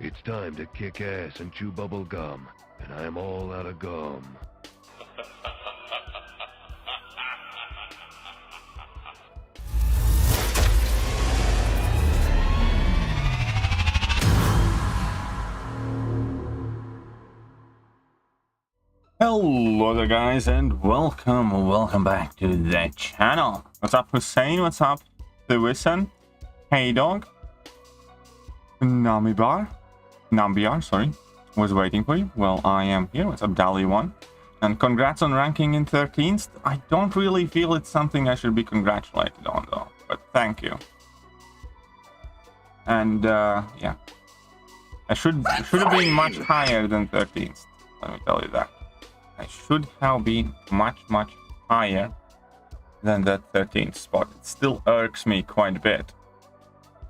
It's time to kick ass and chew bubble gum, and I am all out of gum. Hello there guys, and welcome back to the channel. What's up Hussein, what's up Thewison, Hey Dog, Nambiar, sorry, was waiting for you. Well, I am here. What's up Dali1, and congrats on ranking in 13th. I don't really feel it's something I should be congratulated on though, but thank you. And yeah, I should have been much higher than 13th, let me tell you that. I should have been much higher than that 13th spot. It still irks me quite a bit.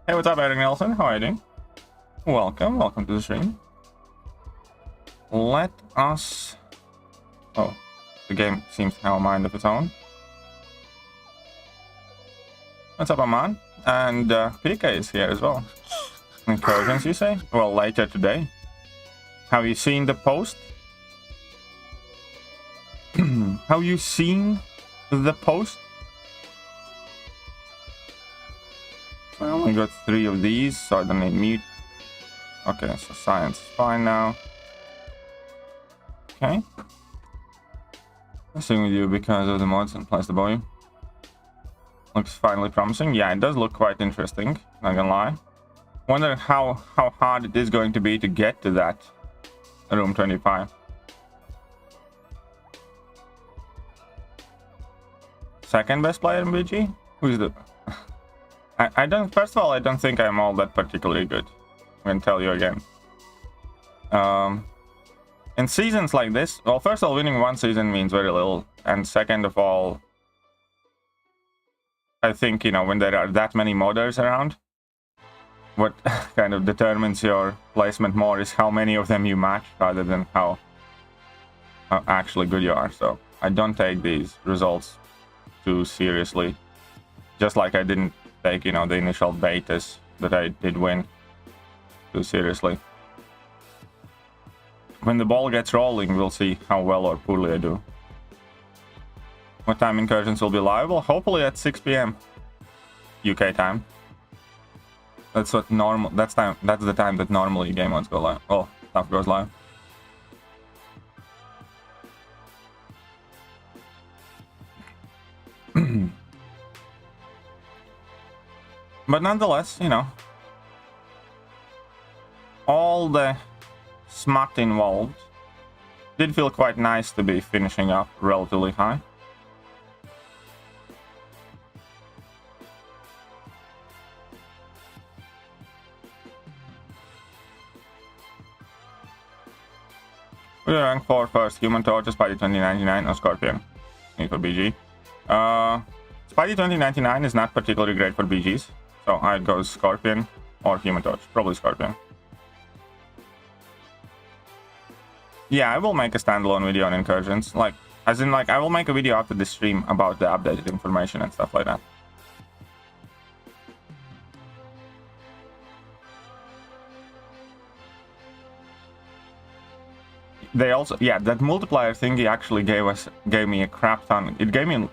Hey, what's up, Eric Nelson? How are you doing? Welcome to the stream. Let us... Oh, the game seems to have a mind of its own. What's up, Aman? And PK is here as well. Incursions, you say? Well, later today. Have you seen the post? Have you seen the post? I only got 3 of these, so I don't need meat. Okay, so science is fine now. Okay. Messing with you because of the mods and place the boy. Looks finally promising. Yeah, it does look quite interesting, not gonna lie. Wonder how hard it is going to be to get to that room 25. Second best player in BG? Who's the... I don't... First of all, I don't think I'm all that particularly good. I'm gonna tell you again. In seasons like this... Well, first of all, winning one season means very little. And second of all... I think, you know, when there are that many modders around... What kind of determines your placement more is how many of them you match, rather than how actually good you are. So, I don't take these results too seriously, just like I didn't take, you know, the initial betas that I did win too seriously. When the ball gets rolling, we'll see how well or poorly I do. What time Incursions will be live? Well, hopefully at 6 PM UK time. That's what normal. That's the time that normally game modes go live. Oh, stuff goes live. But nonetheless, you know, all the smut involved did feel quite nice to be finishing up relatively high. We're rank 4 first. Human Torch, Spidey 2099 or Scorpion. Need for BG. Spidey 2099 is not particularly great for BGs. So I'd go Scorpion or Human Torch. Probably Scorpion. Yeah, I will make a standalone video on Incursions. Like, as in, like, I will make a video after this stream about the updated information and stuff like that. They also, yeah, that multiplier thingy actually gave me a crap ton. It gave me,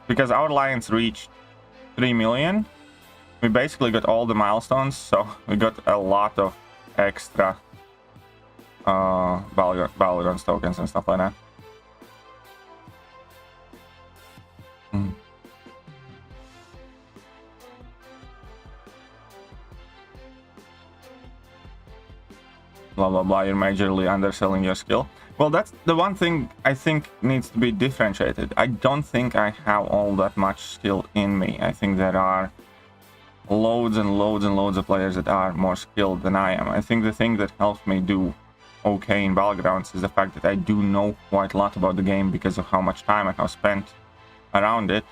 because our alliance reached 3 million. We basically got all the milestones, so we got a lot of extra Balagons tokens and stuff like that. Blah blah blah, you're majorly underselling your skill. Well, that's the one thing I think needs to be differentiated. I don't think I have all that much skill in me. I think there are loads and loads of players that are more skilled than I am. I think the thing that helps me do okay in Battlegrounds is the fact that I do know quite a lot about the game because of how much time I have spent around it,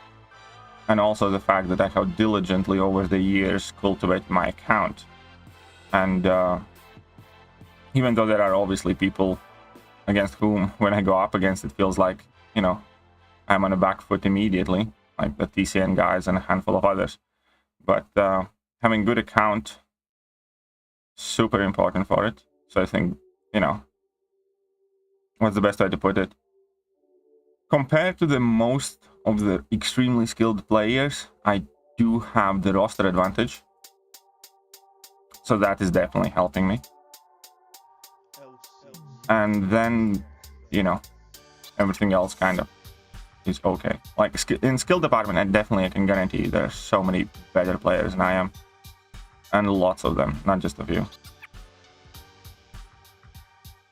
and also the fact that I have diligently over the years cultivated my account. And even though there are obviously people against whom, when I go up against, it feels like, you know, I'm on a back foot immediately, like the TCN guys and a handful of others. But having good account super important for it. So I think, you know, what's the best way to put it? Compared to the most of the extremely skilled players, I do have the roster advantage. So that is definitely helping me. And then, you know, everything else kind of is okay. Like in skill department, I can guarantee you there's so many better players than I am. And lots of them, not just a few.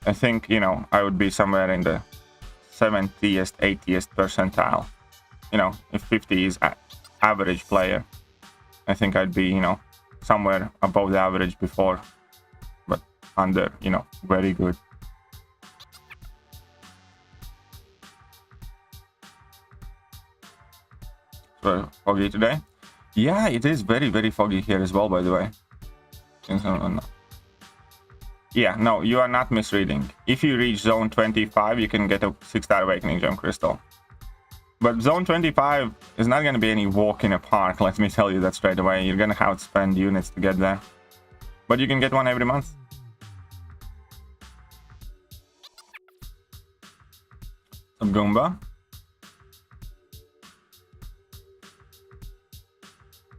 I think, you know, I would be somewhere in the 70th, 80th percentile. You know, if 50 is average player, I think I'd be, you know, somewhere above the average before, but under, you know, very good. So foggy today? Yeah, it is very, very foggy here as well, by the way. Yeah, no, you are not misreading. If you reach zone 25, you can get a 6-star awakening gem crystal. But zone 25 is not going to be any walk in a park, let me tell you that straight away. You're going to have to spend units to get there. But you can get one every month. Some Goomba.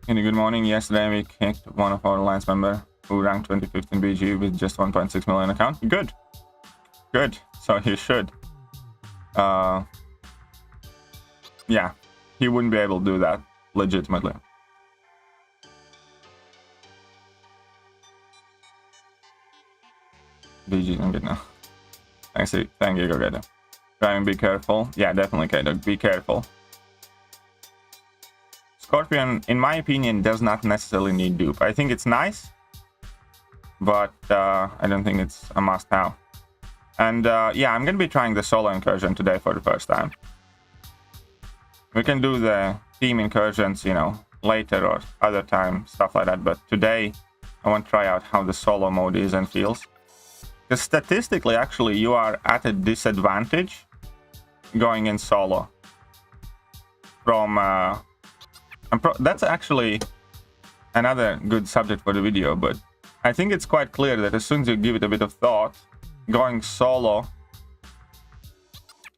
Good morning. Yesterday we kicked one of our alliance member who ranked 25th in BG with just 1.6 million account. Good. Good. So he should. Yeah, he wouldn't be able to do that legitimately. BG is good now. Thank you, Kato. Try and be careful. Yeah, definitely, Kato. Be careful. Scorpion, in my opinion, does not necessarily need dupe. I think it's nice, but I don't think it's a must-have. And yeah, I'm going to be trying the solo incursion today for the first time. We can do the team incursions, you know, later or other time, stuff like that. But today, I want to try out how the solo mode is and feels. Because statistically, actually, you are at a disadvantage going in solo. From that's actually another good subject for the video, but I think it's quite clear that as soon as you give it a bit of thought, going solo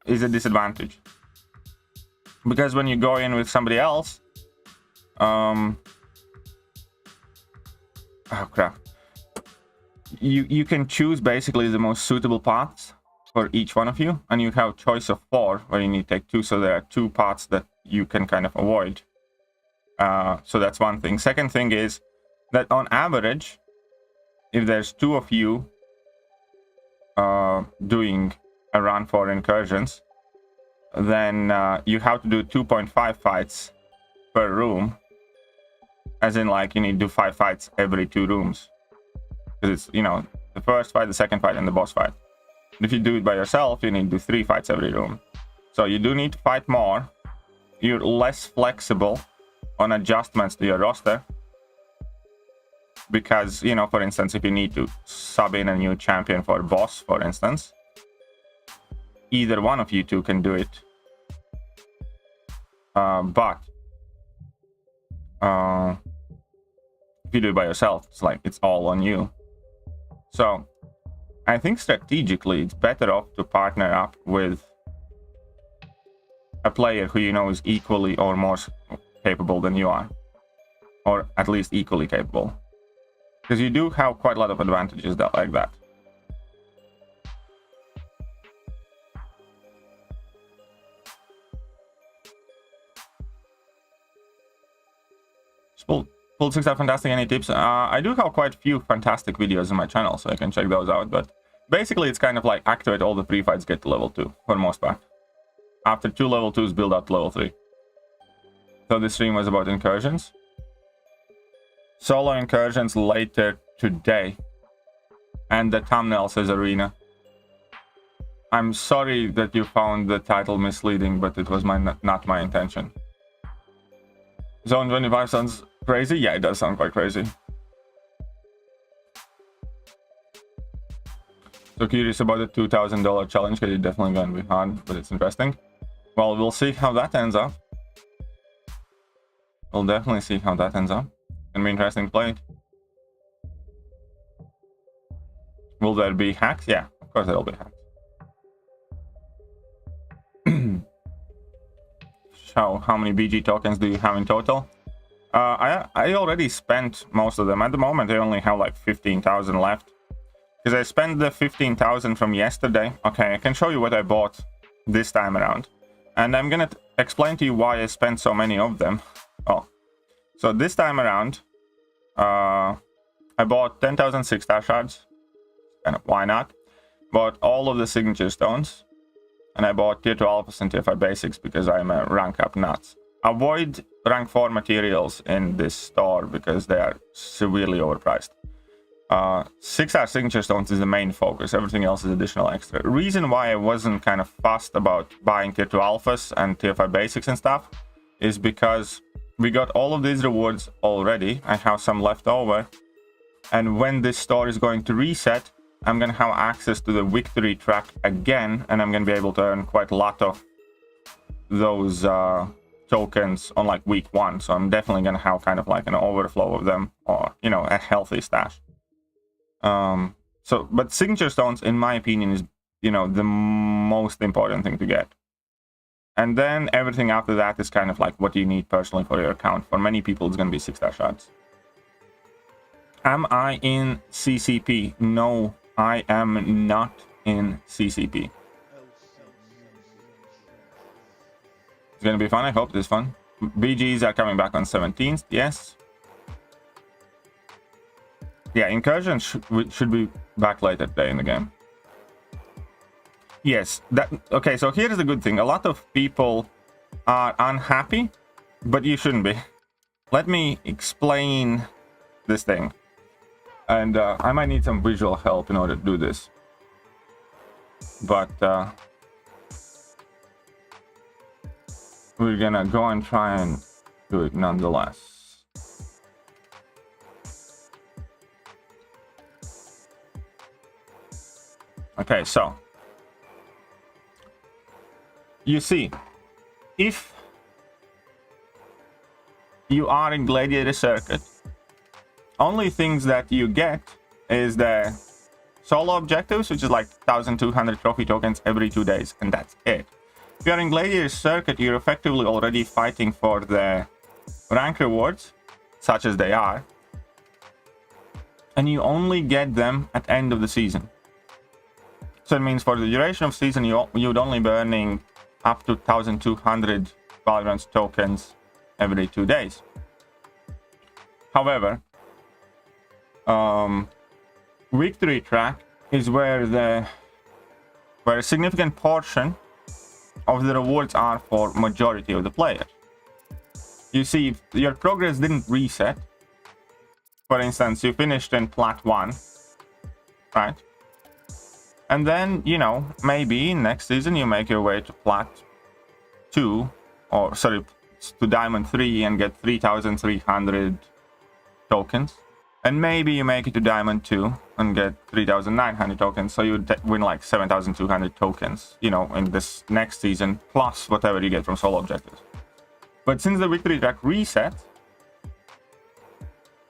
is a disadvantage. Because when you go in with somebody else, oh crap, you can choose basically the most suitable paths for each one of you, and you have a choice of 4 where you need to take 2, so there are 2 paths that you can kind of avoid. So that's one thing. Second thing is that on average, if there's 2 of you doing a run for incursions, then you have to do 2.5 fights per room, as in like you need to do 5 fights every 2 rooms, because it's, you know, the first fight, the second fight, and the boss fight. If you do it by yourself, you need to do 3 fights every room. So you do need to fight more. You're less flexible on adjustments to your roster, because, you know, for instance, if you need to sub in a new champion for boss, for instance, either one of you 2 can do it. But if you do it by yourself, it's like it's all on you. So I think strategically it's better off to partner up with a player who you know is equally or more capable than you are, or at least equally capable, because you do have quite a lot of advantages that like that. Full 6 are fantastic. Any tips? I do have quite a few fantastic videos on my channel, so I can check those out. But basically, it's kind of like activate all the pre-fights, get to level 2 for the most part. After 2 level 2s, build up to level 3. So this stream was about incursions. Solo incursions later today. And the thumbnail says arena. I'm sorry that you found the title misleading, but it was not my intention. Zone 25 sounds crazy? Yeah, it does sound quite crazy. So curious about the $2,000 challenge, because it's definitely going to be hard, but it's interesting. Well, we'll see how that ends up. We'll definitely see how that ends up. It's going to be interesting to play it. Will there be hacks? Yeah, of course there will be hacks. So, how many BG tokens do you have in total? I already spent most of them. At the moment, I only have like 15,000 left. Because I spent the 15,000 from yesterday. Okay, I can show you what I bought this time around. And I'm gonna explain to you why I spent so many of them. Oh, so this time around, I bought 10,000 6-star shards. And why not? Bought all of the signature stones. And I bought tier 2 alphas and tier 5 basics because I'm a rank up nuts. Avoid rank 4 materials in this store because they are severely overpriced. 6-star signature stones is the main focus. Everything else is additional extra. Reason why I wasn't kind of fussed about buying tier 2 alphas and tier 5 basics and stuff is because we got all of these rewards already. I have some left over. And when this store is going to reset, I'm going to have access to the victory track again, and I'm going to be able to earn quite a lot of those tokens on like week 1. So I'm definitely going to have kind of like an overflow of them, or, you know, a healthy stash. But signature stones, in my opinion, is, you know, the most important thing to get. And then everything after that is kind of like what you need personally for your account. For many people, it's going to be 6-star shards. Am I in CCP? No, I am not in CCP. It's going to be fun. I hope this is fun. BGs are coming back on 17th. Yes. Yeah, Incursion should be back later today in the game. Yes. Okay, so here's the good thing. A lot of people are unhappy, but you shouldn't be. Let me explain this thing. And I might need some visual help in order to do this. But we're gonna go and try and do it nonetheless. Okay, so you see, if you are in Gladiator Circuit, only things that you get is the solo objectives, which is like 1,200 trophy tokens every 2 days, and that's it. If you're in Gladiator Circuit, you're effectively already fighting for the rank rewards, such as they are, and you only get them at the end of the season. So it means for the duration of season, you'd only be earning up to 1,200 Valorant tokens every 2 days. However, victory track is where a significant portion of the rewards are for majority of the players. You see, if your progress didn't reset, for instance, you finished in Plat 1, right? And then, you know, maybe next season you make your way to Plat 2, or sorry, to Diamond 3 and get 3,300 tokens. And maybe you make it to Diamond 2 and get 3,900 tokens, so you win like 7,200 tokens, you know, in this next season, plus whatever you get from solo objectives. But since the victory track reset,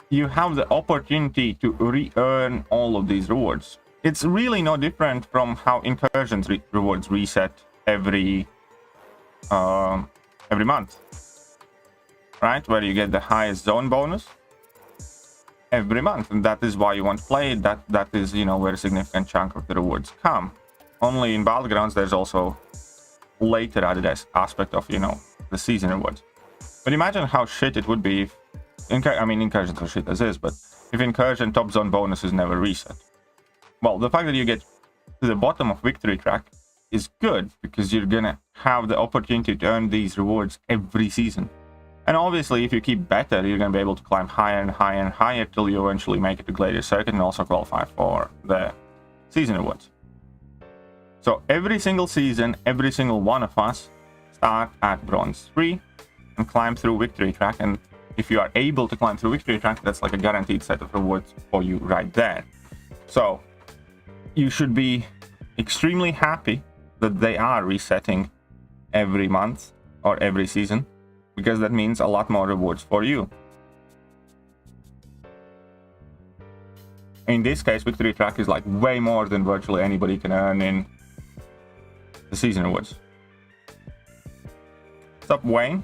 you have the opportunity to re-earn all of these rewards. It's really no different from how Incursions rewards reset every month, right? Where you get the highest zone bonus every month, and that is why you want to play it. That is, you know, where a significant chunk of the rewards come. Only in Battlegrounds there's also later added aspect of, you know, the season rewards. But imagine how shit it would be if Incursions are shit as is, but if Incursion top zone bonuses never reset. Well, the fact that you get to the bottom of victory track is good, because you're gonna have the opportunity to earn these rewards every season. And obviously, if you keep better, you're going to be able to climb higher and higher and higher till you eventually make it to Gladiator Circuit and also qualify for the season rewards. So every single season, every single one of us start at Bronze 3 and climb through Victory Track. And if you are able to climb through Victory Track, that's like a guaranteed set of rewards for you right there. So you should be extremely happy that they are resetting every month or every season, because that means a lot more rewards for you. in this case, victory track is like way more than virtually anybody can earn in the season rewards. What's up, Wayne?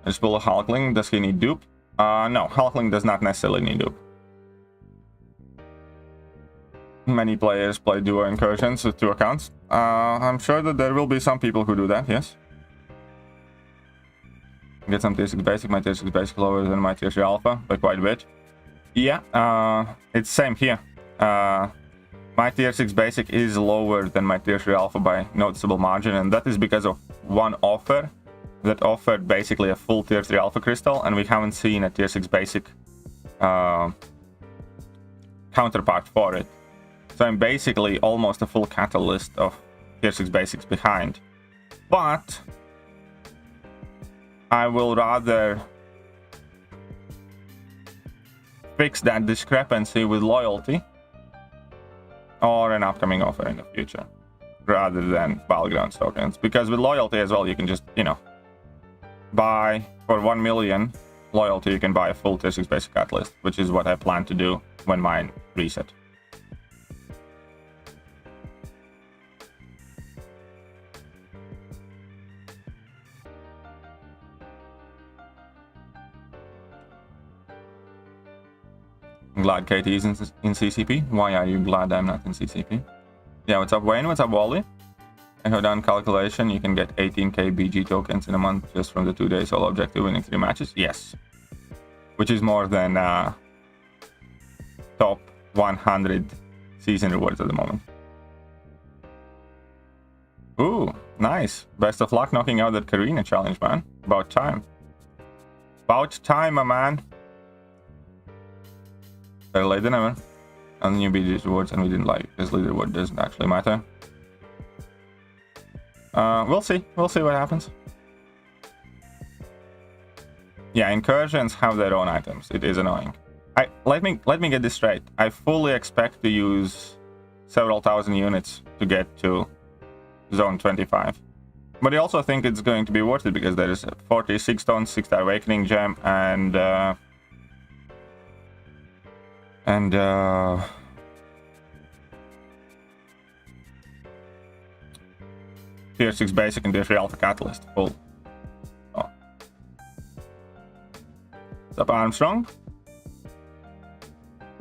Is Bull a Hulkling? Does he need dupe? No, Hulkling does not necessarily need dupe. Many players play duo incursions with 2 accounts. I'm sure that there will be some people who do that, yes. Get some tier 6 basic. My tier 6 basic lower than my tier 3 alpha by quite a bit. Yeah, it's same here. My tier 6 basic is lower than my tier 3 alpha by noticeable margin, and that is because of one offer that offered basically a full tier 3 alpha crystal, and we haven't seen a tier 6 basic counterpart for it. So I'm basically almost a full catalyst of tier 6 basics behind. But I will rather fix that discrepancy with loyalty or an upcoming offer in the future rather than battlegrounds tokens, because with loyalty as well you can just, you know, buy for 1 million loyalty, you can buy a full tier 6 basic catalyst, which is what I plan to do when mine reset. I'm glad KT is in CCP. Why are you glad I'm not in CCP? Yeah, what's up, Wayne? What's up, Wally? I have done calculation. You can get 18k BG tokens in a month just from the 2-day solo objective winning 3 matches. Yes. Which is more than top 100 season rewards at the moment. Ooh, nice. Best of luck knocking out that Karina challenge, man. About time. About time, my man. Better late than ever. And new BG rewards, and we didn't like this leaderboard doesn't actually matter. We'll see. We'll see what happens. Yeah, incursions have their own items. It is annoying. Let me get this straight. I fully expect to use several thousand units to get to zone 25. But I also think it's going to be worth it because there is 46 stones, 6-star awakening gem, and tier 6 basic and tier 3 alpha catalyst full. Oh. What's up, Armstrong?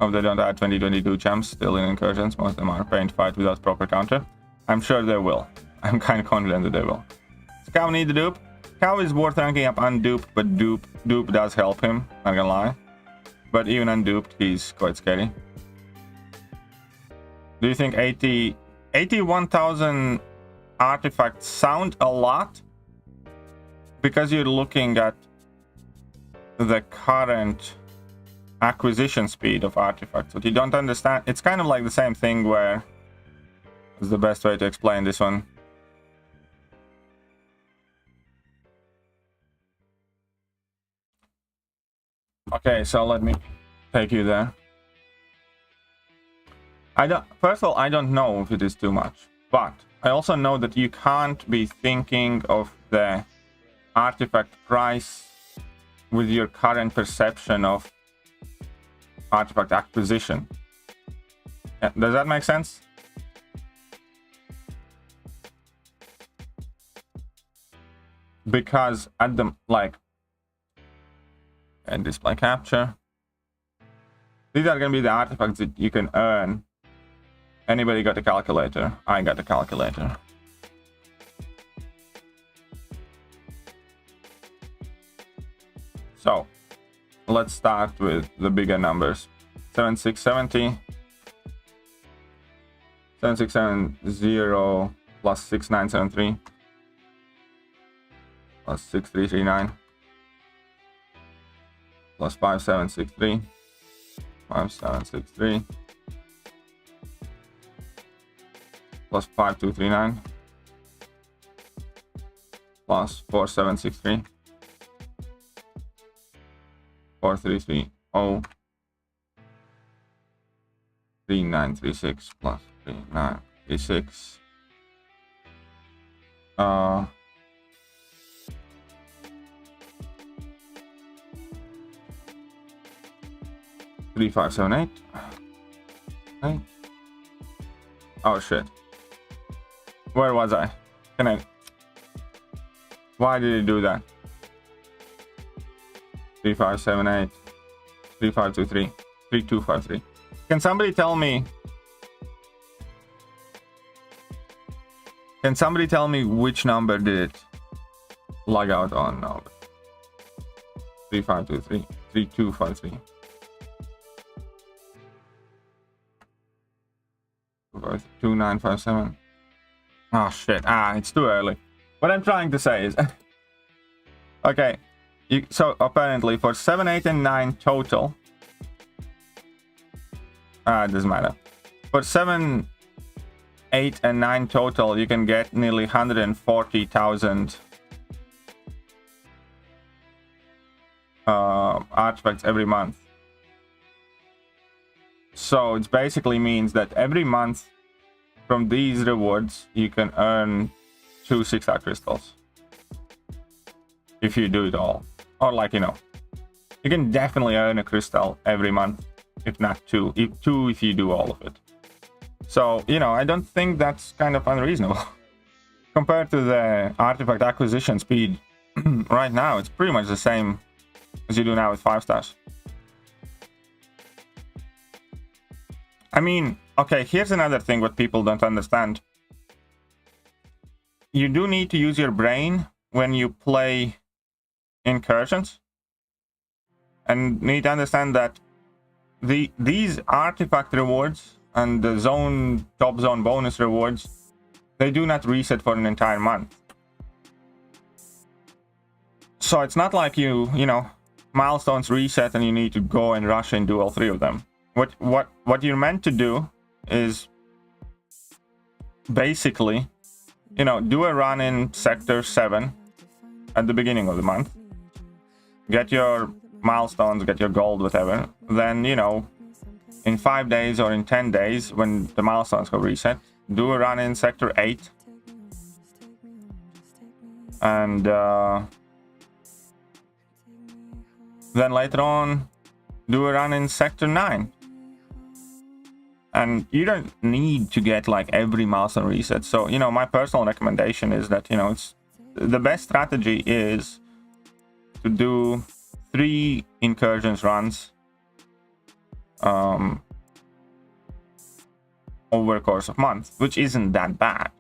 Hope they don't add 2022 champs still in incursions. Most of them are paying to fight without proper counter. I'm sure they will. I'm kind of confident that they will. Does Cow need the dupe? Cow is worth ranking up unduped, but dupe does help him, not gonna lie. But even unduped, he's quite scary. Do you think 81,000 artifacts sound a lot? Because you're looking at the current acquisition speed of artifacts. What you don't understand, it's kind of like the same thing where is the best way to explain this one. Okay, so let me take you there. First of all, I don't know if it is too much, but I also know that you can't be thinking of the artifact price with your current perception of artifact acquisition. Does that make sense? Because at the and display capture, these are going to be the artifacts that you can earn. Anybody got a calculator? I got a calculator. So let's start with the bigger numbers. 7670 7670 plus 6973 plus 6339 plus 5763 5763 plus 5239 plus 4763 4330 3936 plus 3936 3936 3, 5, 7, 8. 8. Oh shit. Where was I? Can I? Why did it do that? 3, 5, 7, 8. 3, 5, 2, 3. 3, 2, 5, 3. Can somebody tell me? Can somebody tell me which number did it log out on? No. 3, 5, 2, 3. 3, 2, 5, 3. 2, 9, 5, 7. Oh shit. It's too early. What I'm trying to say is okay. So apparently for 7, 8, and 9 total. It doesn't matter. For 7, 8, and 9 total, you can get nearly 140,000 artifacts every month. So it basically means that every month from these rewards you can earn 2 6-star crystals if you do it all. Or like, you know, you can definitely earn a crystal every month, if not 2. If 2 if you do all of it. So, you know, I don't think that's kind of unreasonable. Compared to the artifact acquisition speed right now, it's pretty much the same as you do now with 5 stars. I mean, okay, here's another thing what people don't understand. You do need to use your brain when you play Incursions. And need to understand that these artifact rewards and the top zone bonus rewards, they do not reset for an entire month. So it's not like you know, milestones reset and you need to go and rush and do all 3 of them. What you're meant to do is basically, you know, do a run in sector 7 at the beginning of the month. Get your milestones, get your gold, whatever. Then, you know, in 5 days or in 10 days, when the milestones go reset, do a run in sector 8. And then later on, do a run in sector 9. And you don't need to get like every milestone reset. So, you know, my personal recommendation is that, you know, it's the best strategy is to do 3 incursions runs over a course of months, which isn't that bad.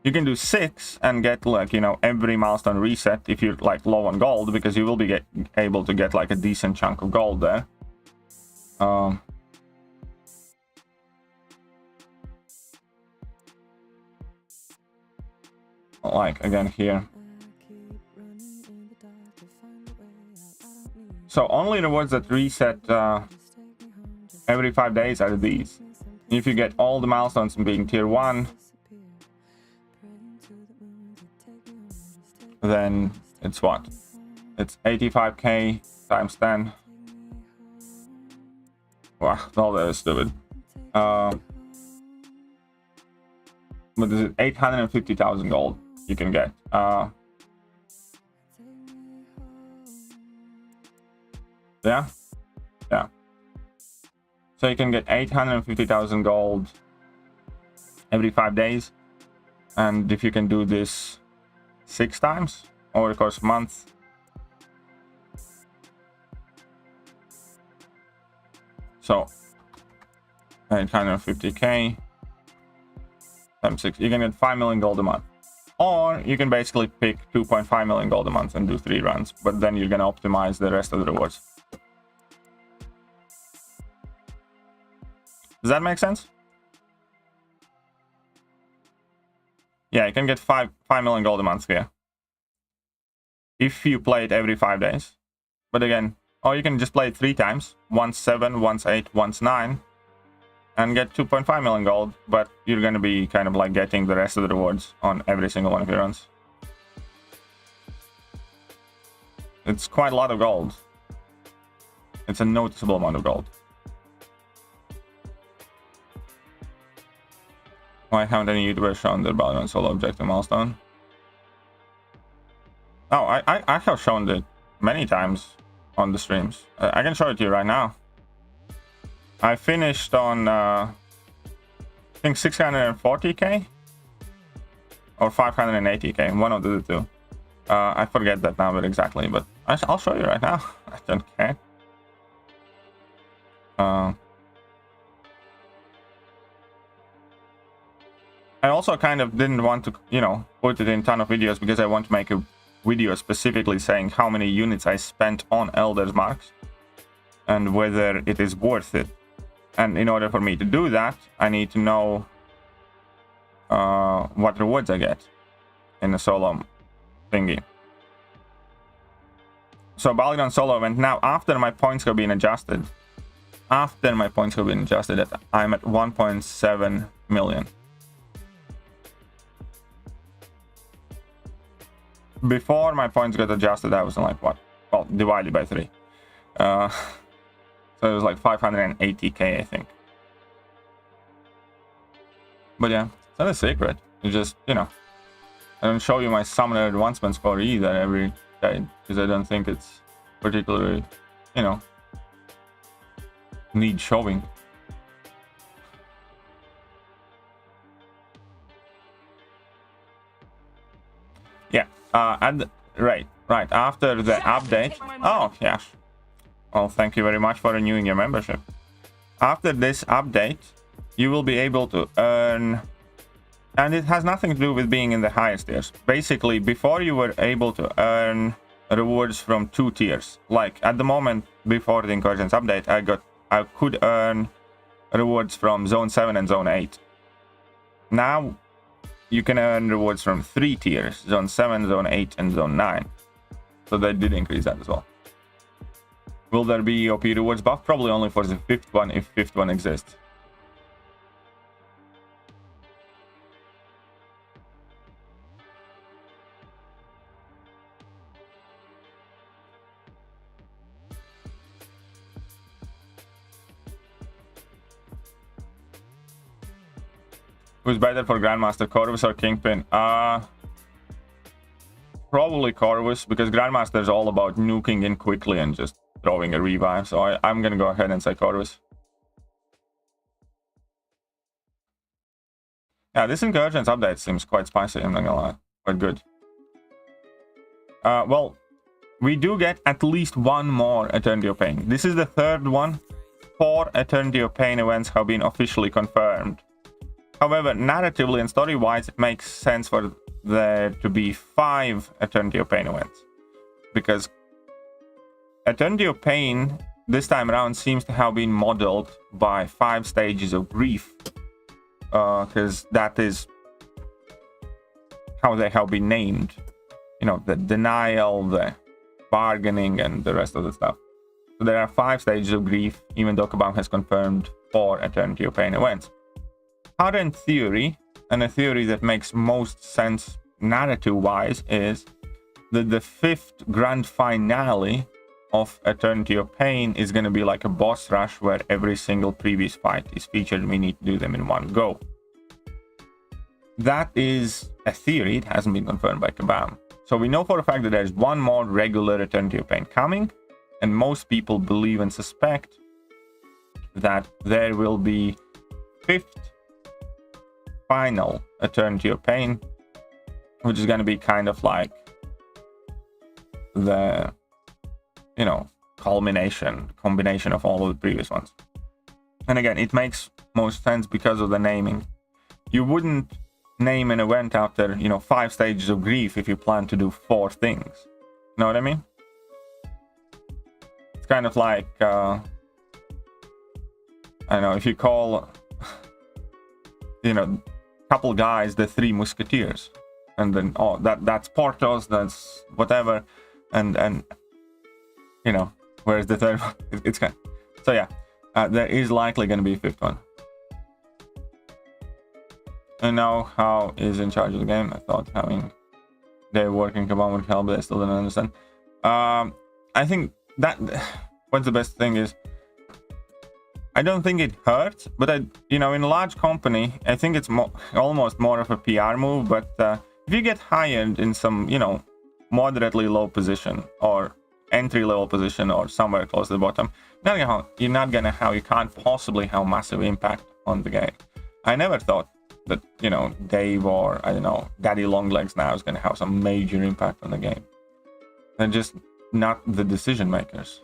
You can do 6 and get like, you know, every milestone reset if you're like low on gold, because you will be able to get like a decent chunk of gold there. Like again here. So only rewards that reset every 5 days are these. If you get all the milestones in being tier 1, then it's what? It's 85k times 10. Wow, all that is stupid. But this is 850,000 gold you can get. Yeah. So you can get 850,000 gold every 5 days, and if you can do this 6 times over the course of a month, so 850k times 6, you can get 5 million gold a month. Or you can basically pick 2.5 million gold a month and do 3 runs, but then you're gonna optimize the rest of the rewards. Does that make sense? Yeah, you can get 5 million gold a month here if you play it every 5 days. But again, or you can just play it 3 times, once 7, once 8, once 9, and get 2.5 million gold, but you're going to be kind of like getting the rest of the rewards on every single one of your runs. It's quite a lot of gold. It's a noticeable amount of gold. Why haven't any YouTubers shown their Balance solo objective milestone? Oh, I have shown it many times on the streams. I can show it to you right now. I finished on I think 640k or 580k, one of the two. I forget that number exactly, but I'll show you right now. I don't care. I also kind of didn't want to, you know, put it in a ton of videos because I want to make a video specifically saying how many units I spent on Elder's Marks and whether it is worth it. And in order for me to do that, I need to know what rewards I get in a solo thingy. So Balgadon solo event now, after my points have been adjusted. After my points have been adjusted, I'm at 1.7 million. Before my points got adjusted, I was like, what? Well, divided by 3. So it was like 580k, I think. But yeah, it's not a secret. You just, you know, I don't show you my summoner advancement score either every day, because I don't think it's particularly, you know, need showing. Yeah, and right after the update. Oh, yeah. Well, thank you very much for renewing your membership. After this update, you will be able to earn, and it has nothing to do with being in the highest tiers. Basically, before you were able to earn rewards from 2 tiers. Like at the moment, before the Incursions update, I could earn rewards from Zone 7 and Zone 8. Now, you can earn rewards from 3 tiers, Zone 7, Zone 8, and Zone 9. So they did increase that as well. Will there be OP rewards buff? Probably only for the 5th one, if 5th one exists. Who's better for Grandmaster, Corvus or Kingpin? Probably Corvus, because Grandmaster is all about nuking in quickly and just throwing a revive. So I'm gonna go ahead and say Corvus. Yeah, this Incursions update seems quite spicy, I'm not gonna lie. Quite good. Well, we do get at least one more Eternity of Pain. This is the 3rd one. 4 Eternity of Pain events have been officially confirmed. However, narratively and story-wise, it makes sense for there to be 5 Eternity of Pain events. Because Eternity of Pain, this time around, seems to have been modeled by 5 stages of grief. Because that is how they have been named. You know, the denial, the bargaining, and the rest of the stuff. So there are 5 stages of grief, even though Kabam has confirmed 4 Eternity of Pain events. Current theory, and a theory that makes most sense narrative-wise, is that the 5th grand finale of Eternity of Pain is going to be like a boss rush where every single previous fight is featured and we need to do them in one go. That is a theory, it hasn't been confirmed by Kabam. So we know for a fact that there's one more regular Eternity of Pain coming, and most people believe and suspect that there will be 5th final Eternity of Pain, which is going to be kind of like the, you know, combination of all of the previous ones. And again, it makes most sense because of the naming. You wouldn't name an event after, you know, 5 stages of grief if you plan to do 4 things. You know what I mean? It's kind of like, I don't know, if you call, you know, couple guys the 3 Musketeers, and then oh, that's Porthos, that's whatever, and you know, where's the 3rd one? It's kind of, so yeah, there is likely going to be a 5th one. And now, how is in charge of the game? I thought having their working Kabam would help, but I still don't understand. I think that what's the best thing is, I don't think it hurts, but you know, in a large company, I think it's almost more of a PR move. But if you get hired in some, you know, moderately low position, or entry-level position or somewhere close to the bottom, you can't possibly have massive impact on the game. I never thought that, you know, Dave or, I don't know, Daddy Longlegs now is going to have some major impact on the game. They're just not the decision makers.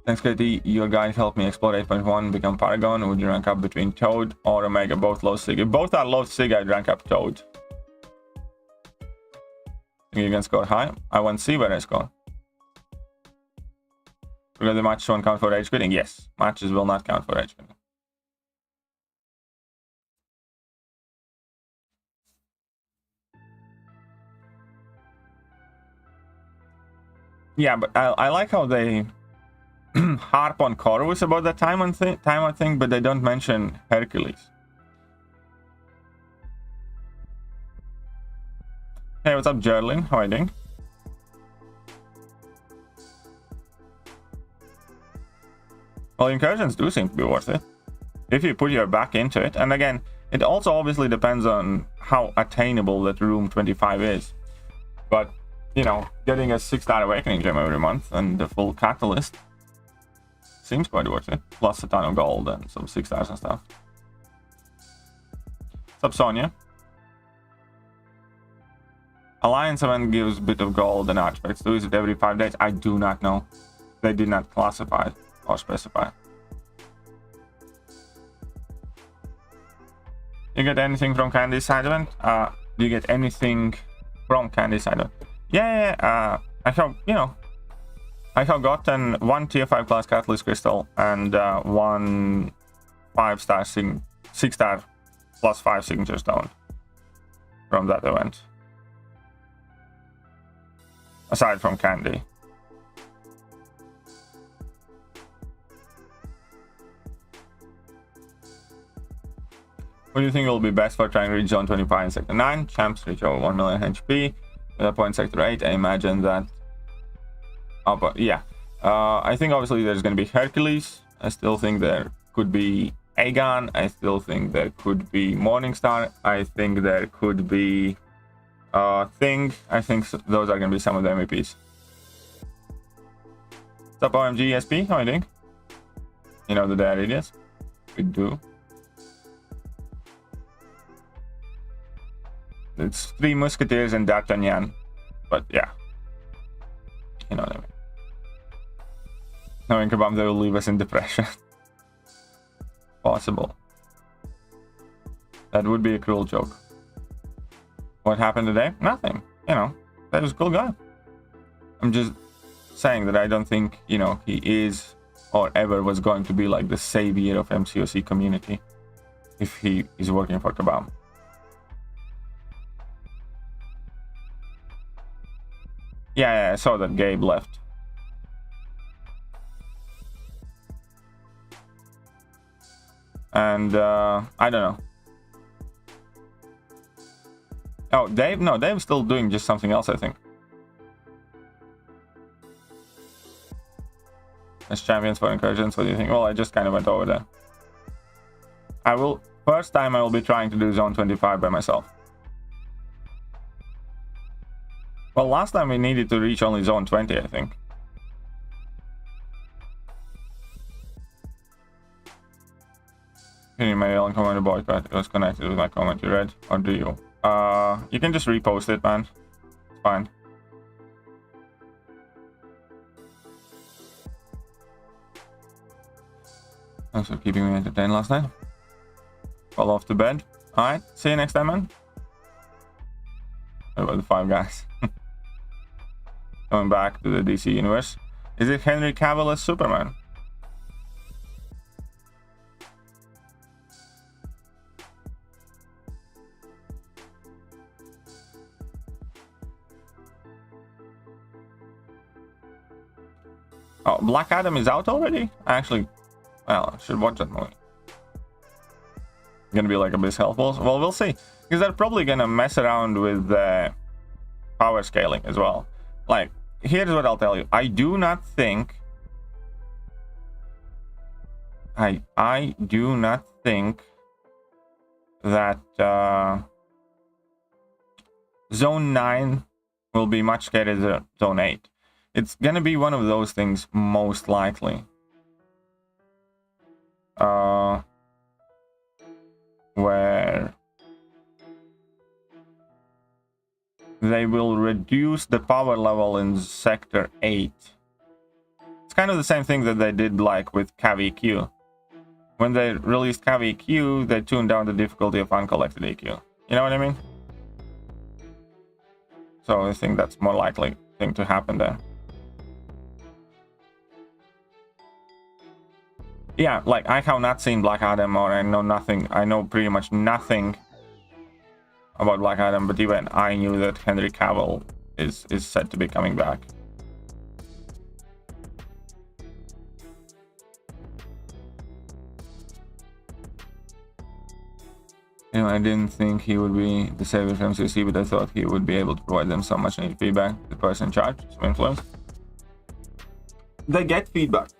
Thanks, KT. Your guide helped me explore 8.1, become Paragon. Would you rank up between Toad or Omega? Both low Sig. If both are low Sig, I'd rank up Toad. Think you can score high? I want to see where I score. Because the match won't count for rage quitting. Yes, matches will not count for rage quitting. Yeah, but I like how they harp on Corvus about the timeout thing, but they don't mention Hercules. Hey, what's up, Jerlin? How are you doing? Well, Incursions do seem to be worth it if you put your back into it. And again, it also obviously depends on how attainable that room 25 is. But, you know, getting a 6-star awakening gem every month and the full catalyst seems quite worth it. Plus a ton of gold and some 6 stars and stuff. What's up, Sonia? Alliance event gives a bit of gold and artifacts. Do is it every 5 days? I do not know. They did not classify it or specify. You get anything from Candy's side event? Do you get anything from Candy's side event? Yeah. I have, you know, I have gotten 1 tier 5 class catalyst crystal and 1 5-star 6-star plus 5 signature stone from that event. Aside from Candy. What do you think will be best for trying to reach zone 25 in sector 9? Champs reach over 1 million HP. At that point, sector 8, I imagine that. Oh, but yeah. I think obviously there's going to be Hercules. I still think there could be Aegon. I still think there could be Morningstar. I think there could be Thing. I think those are going to be some of the MVPs. What's up, OMG SP? How are you doing? You know the dare ideas? We do. It's 3 Musketeers and D'Artagnan. But yeah. You know what I mean. Knowing Kabam, they will leave us in depression. Possible. That would be a cruel joke. What happened today? Nothing. You know, that was a cool guy. I'm just saying that I don't think, you know, he is or ever was going to be like the savior of MCOC community if he is working for Kabam. Yeah, I saw that Gabe left. And I don't know. Oh, Dave? No, Dave's still doing just something else, I think. As champions for Incursions, what do you think? Well, I just kind of went over there. First time I will be trying to do zone 25 by myself. Well, last time we needed to reach only zone 20, I think. Can you mail and comment about that? It was connected with my comment you read, or do you? You can just repost it, man. It's fine. Thanks for keeping me entertained last night. Fall off to bed. Alright, see you next time, man. What about the 5 guys? Coming back to the DC universe. Is it Henry Cavill as Superman? Oh, Black Adam is out already? Actually, well, I should watch that movie. Gonna be like Abyss Hellballs? Well, we'll see. Because they're probably gonna mess around with power scaling as well. Like, here's what I'll tell you. I do not think... I do not think that Zone 9 will be much scarier than Zone 8. It's gonna be one of those things, most likely. Where they will reduce the power level in Sector 8. It's kind of the same thing that they did like with CAV-EQ. When they released CAV-EQ, they tuned down the difficulty of uncollected EQ. You know what I mean? So I think that's more likely thing to happen there. Yeah, like, I have not seen Black Adam, or I know nothing. I know pretty much nothing about Black Adam, but even I knew that Henry Cavill is said to be coming back. You know, I didn't think he would be the savior from MCOC, but I thought he would be able to provide them so much needed feedback. The person in charge, some influence. They get feedback.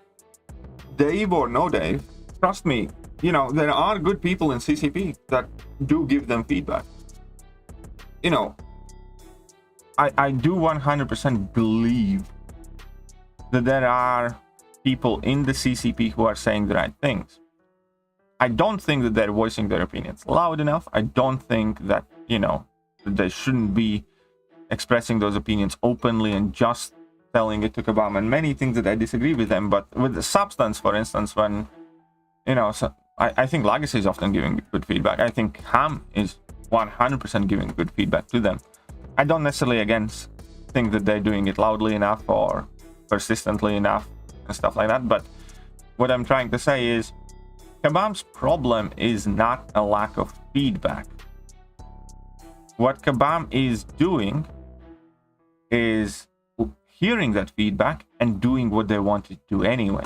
Dave or no Dave, trust me, you know, there are good people in CCP that do give them feedback. You know, I do 100% believe that there are people in the CCP who are saying the right things. I don't think that they're voicing their opinions loud enough. I don't think that, you know, that they shouldn't be expressing those opinions openly and just telling it to Kabam, and many things that I disagree with them. But with the substance, for instance, when, you know, so I think Legacy is often giving good feedback. I think Ham is 100% giving good feedback to them. I don't necessarily think that they're doing it loudly enough or persistently enough and stuff like that. But what I'm trying to say is, Kabam's problem is not a lack of feedback. What Kabam is doing is hearing that feedback and doing what they want to do anyways,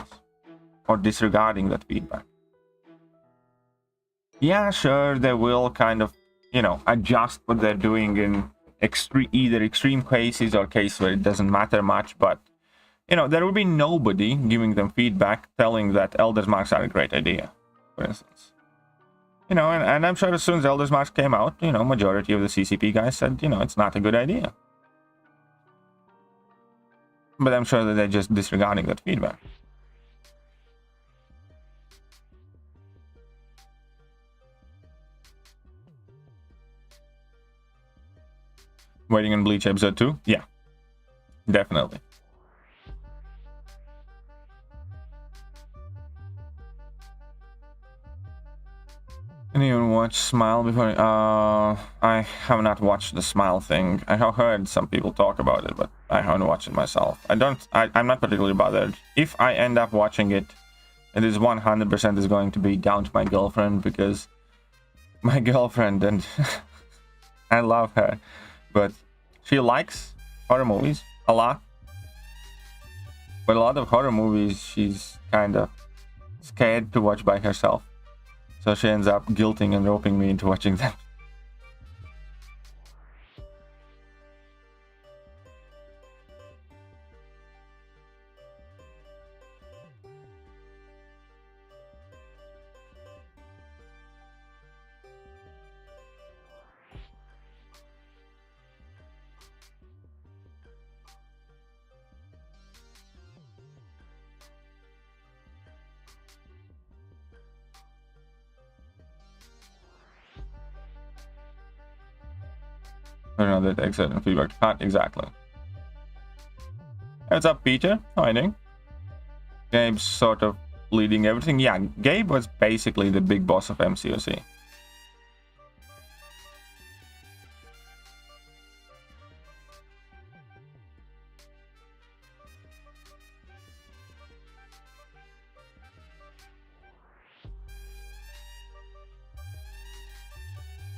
or disregarding that feedback. Yeah, sure, they will kind of, you know, adjust what they're doing in either extreme cases or cases where it doesn't matter much, but, you know, there will be nobody giving them feedback telling that Elder's Marks are a great idea, for instance. You know, and I'm sure as soon as Elder's Marks came out, you know, majority of the CCP guys said, you know, it's not a good idea. But I'm sure that they're just disregarding that feedback. Waiting on Bleach episode 2? Yeah, definitely. Anyone watch Smile before? I have not watched the Smile thing. I have heard some people talk about it, but I haven't watched it myself. I'm not particularly bothered. If I end up watching it, it is 100% is going to be down to my girlfriend, because my girlfriend, and I love her, but she likes horror movies a lot. But a lot of horror movies she's kind of scared to watch by herself. So she ends up guilting and roping me into watching them. I don't know that exit and feedback to Pat. Exactly. What's up, Peter? How are you doing? Gabe's sort of leading everything. Yeah, Gabe was basically the big boss of MCOC.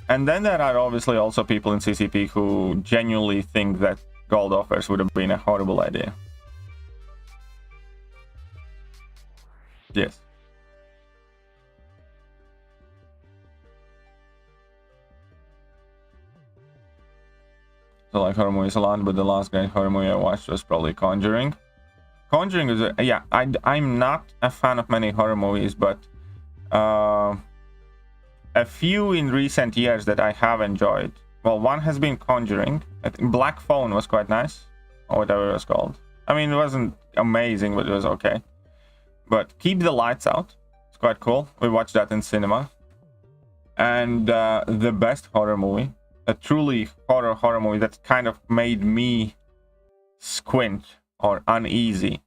And then there are obviously also people in CCP who genuinely think that gold offers would have been a horrible idea. Yes. So like horror movies a lot, but the last great horror movie I watched was probably Conjuring. Conjuring is yeah, I'm not a fan of many horror movies, but a few in recent years that I have enjoyed well, one has been Conjuring. I think Black Phone was quite nice, or whatever it was called. I mean, it wasn't amazing, but it was okay. But Keep the Lights Out, it's quite cool. We watched that in cinema. And the best horror movie, a truly horror movie that kind of made me squint or uneasy,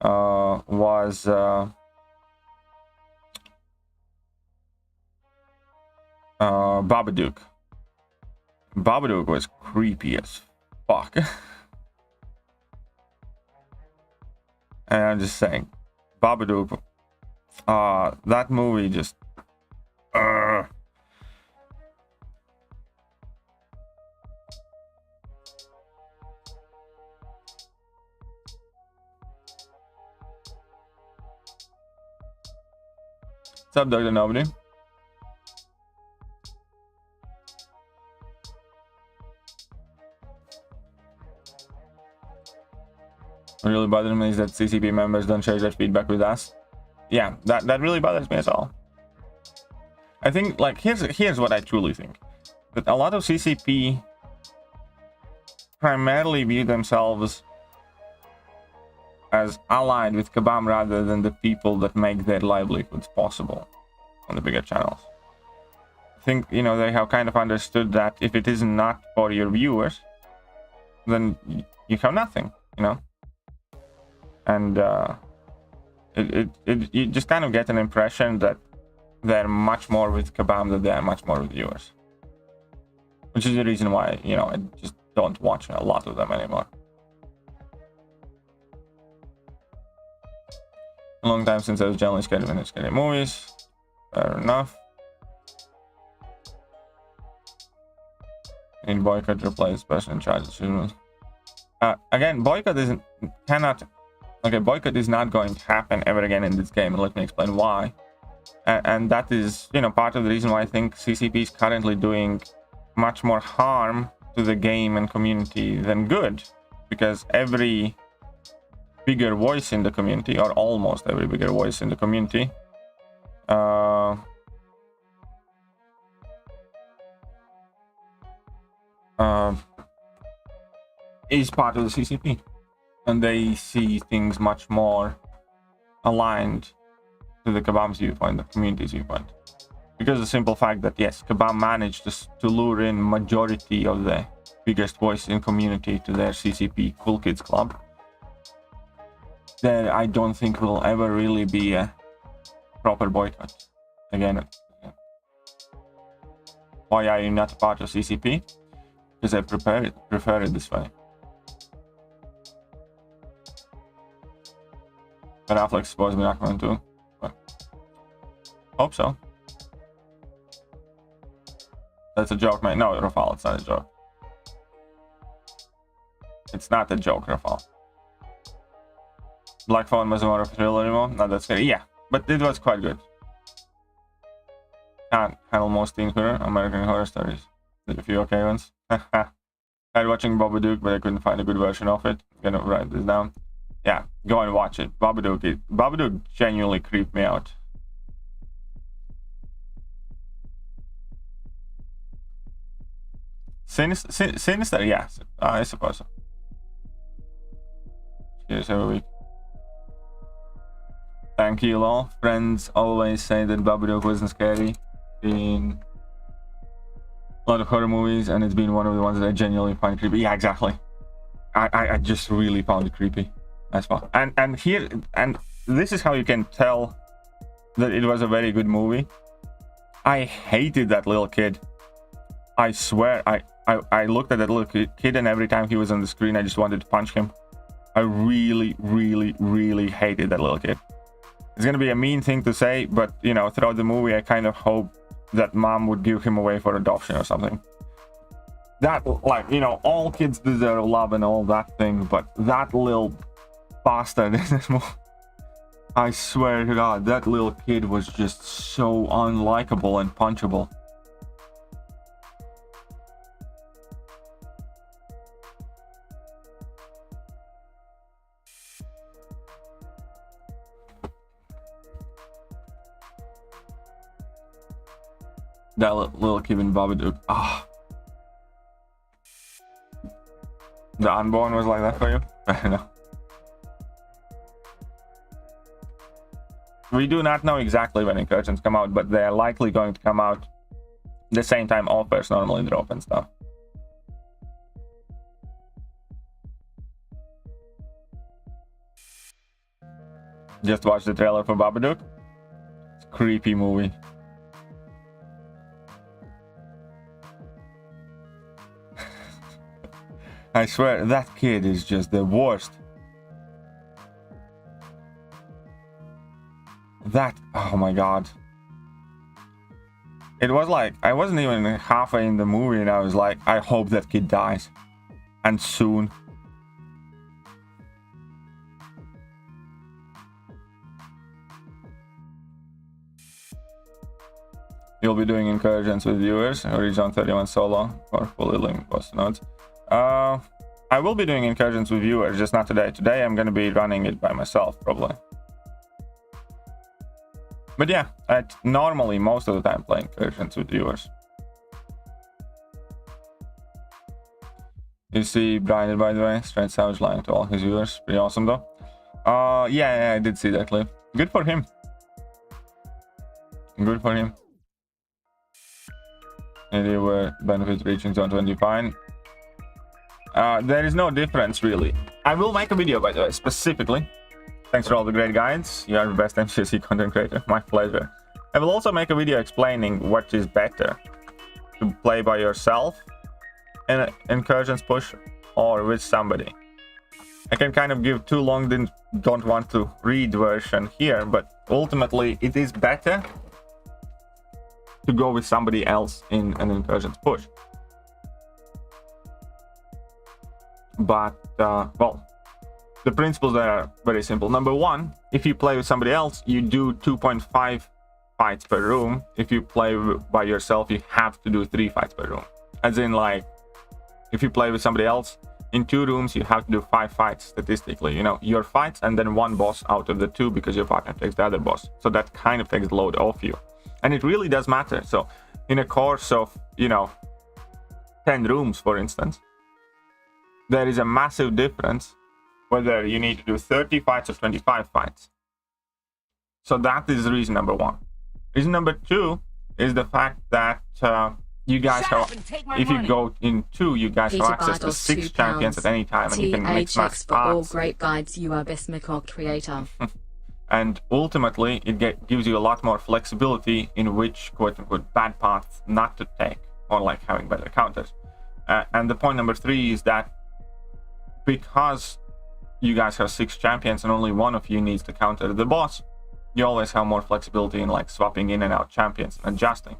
was Babadook. Babadook was creepy as fuck. And I'm just saying, Babadook, that movie just What's up, Dr. Nobody? What really bothers me is that CCP members don't share their feedback with us. Yeah, that really bothers me as well. I think, like, here's what I truly think. That a lot of CCP primarily view themselves as allied with Kabam rather than the people that make their livelihoods possible on the bigger channels. I think, you know, they have kind of understood that if it is not for your viewers, then you have nothing, you know? And you just kind of get an impression that they're much more with Kabam than they are much more with viewers. Which is the reason why, you know, I just don't watch a lot of them anymore. A long time since I was generally scared of scary movies. Fair enough. In boycott replace person in charge of children. Again, boycott boycott is not going to happen ever again in this game, and let me explain why. And that is, you know, part of the reason why I think CCP is currently doing much more harm to the game and community than good, because every bigger voice in the community, or almost every bigger voice in the community, is part of the CCP, and they see things much more aligned to the Kabam's viewpoint, the community's viewpoint, because the simple fact that yes, Kabam managed to lure in majority of the biggest voice in community to their CCP Cool Kids Club. There, I don't think will ever really be a proper boycott again. Why are you not a part of CCP? Because I prefer it this way. But Affleck's supposed to be not going to. But hope so. That's a joke, mate. No, Rafal, it's not a joke. It's not a joke, Rafal. Black Phone was more of a thriller anymore. Not that scary. Yeah, but it was quite good. Can't handle most teen horror, American Horror Stories. Did a few okay ones. Tried watching Babadook, but I couldn't find a good version of it. I'm gonna write this down. Yeah, go and watch it. Babadook genuinely creeped me out. Sinister, yeah, I suppose so. Cheers every week. Thank you all. Friends always say that Babadook wasn't scary. Been a lot of horror movies, and it's been one of the ones that I genuinely find creepy. Yeah, exactly. I just really found it creepy as well. And this is how you can tell that it was a very good movie. I hated that little kid. I swear, I looked at that little kid, and every time he was on the screen, I just wanted to punch him. I really, really, really hated that little kid. It's gonna be a mean thing to say, but you know, throughout the movie, I kind of hope that mom would give him away for adoption or something. That, like, you know, all kids deserve love and all that thing, but that little bastard in this movie, I swear to God, that little kid was just so unlikable and punchable. That little kid in Babadook. Ah, The Unborn was like that for you? I don't know. We do not know exactly when Incursions come out, but they are likely going to come out the same time offers normally drop and stuff. Just watch the trailer for Babadook. It's a creepy movie. I swear, that kid is just the worst. That, oh my god. It was like, I wasn't even halfway in the movie and I was like, I hope that kid dies. And soon. You'll be doing incursions with viewers, Horizon 31 solo, or fully linked post notes. I will be doing incursions with viewers, just not today. Today I'm gonna be running it by myself, probably. But yeah, I normally most of the time play incursions with viewers. You see Blinded, by the way, Straight Savage lying to all his viewers. Pretty awesome though. Yeah, I did see that clip. Good for him. Good for him. Idea where benefits reaching zone 20 fine. There is no difference really. I will make a video, by the way, specifically. Thanks for all the great guides. You are the best MCOC content creator. My pleasure. I will also make a video explaining what is better, to play by yourself in an Incursions push or with somebody. I can kind of give too long, don't want to read version here, but ultimately it is better to go with somebody else in an Incursions push. But, well, the principles there are very simple. Number one, if you play with somebody else, you do 2.5 fights per room. If you play by yourself, you have to do 3 fights per room. As in, like, if you play with somebody else, in 2 rooms, you have to do 5 fights statistically. You know, your fights and then 1 boss out of the 2 because your partner takes the other boss. So that kind of takes the load off you. And it really does matter. So in a course of, you know, 10 rooms, for instance, there is a massive difference whether you need to do 30 fights or 25 fights. So that is reason number one. Reason number two is the fact that you guys have, if you go in 2, you guys have access to 6 champions at any time, and you can mix match for all parts. great guides. You are best MCOC creator. And ultimately, it gives you a lot more flexibility in which quote-unquote bad paths not to take, or like having better counters. And the point number 3 is that because you guys have 6 champions and only one of you needs to counter the boss, you always have more flexibility in like swapping in and out champions and adjusting.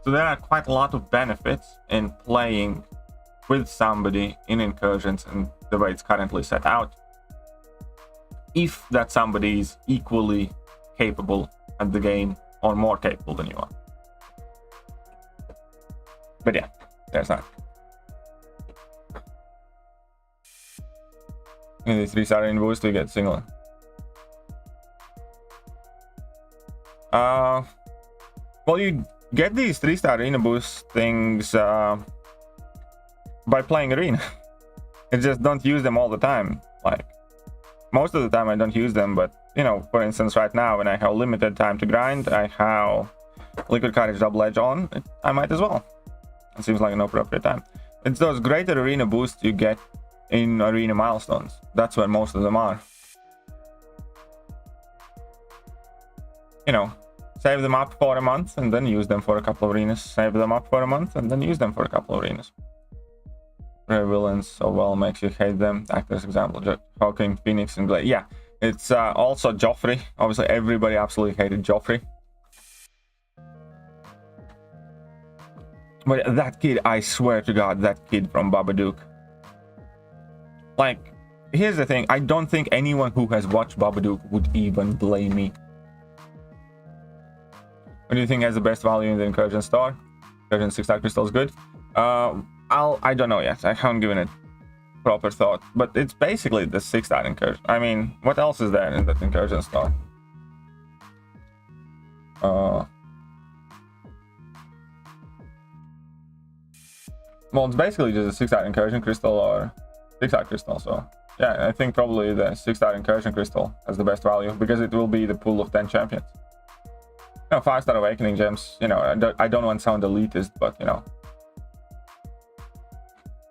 So there are quite a lot of benefits in playing with somebody in Incursions and the way it's currently set out, if that somebody is equally capable at the game or more capable than you are. But yeah, there's that. In the 3-star in boost, we get single. Well, you get these 3-star arena boost things by playing arena. You just don't use them all the time. Like, most of the time I don't use them, but you know, for instance, right now when I have limited time to grind, I have Liquid Courage Double Edge on, I might as well. It seems like an appropriate time. It's those greater arena boosts you get in arena milestones. That's where most of them are. You know, save them up for a month and then use them for a couple of arenas. Save them up for a month and then use them for a couple of arenas. Rare villains so well makes you hate them. Actors example, Hawking, Phoenix, and Blade. Yeah, it's also Joffrey. Obviously, everybody absolutely hated Joffrey. But that kid, I swear to God, that kid from Babadook. Like, here's the thing. I don't think anyone who has watched Babadook would even blame me. What do you think has the best value in the Incursion store? Incursion 6-star crystal is good. I don't know yet. I haven't given it proper thought. But it's basically the 6-star Incursion. I mean, what else is there in that Incursion store? Well, it's basically just a 6-star Incursion crystal or 6-star crystal. So yeah, I think probably the 6-star Incursion crystal has the best value because it will be the pool of 10 champions. 5-star awakening gems, I don't want to sound elitist, but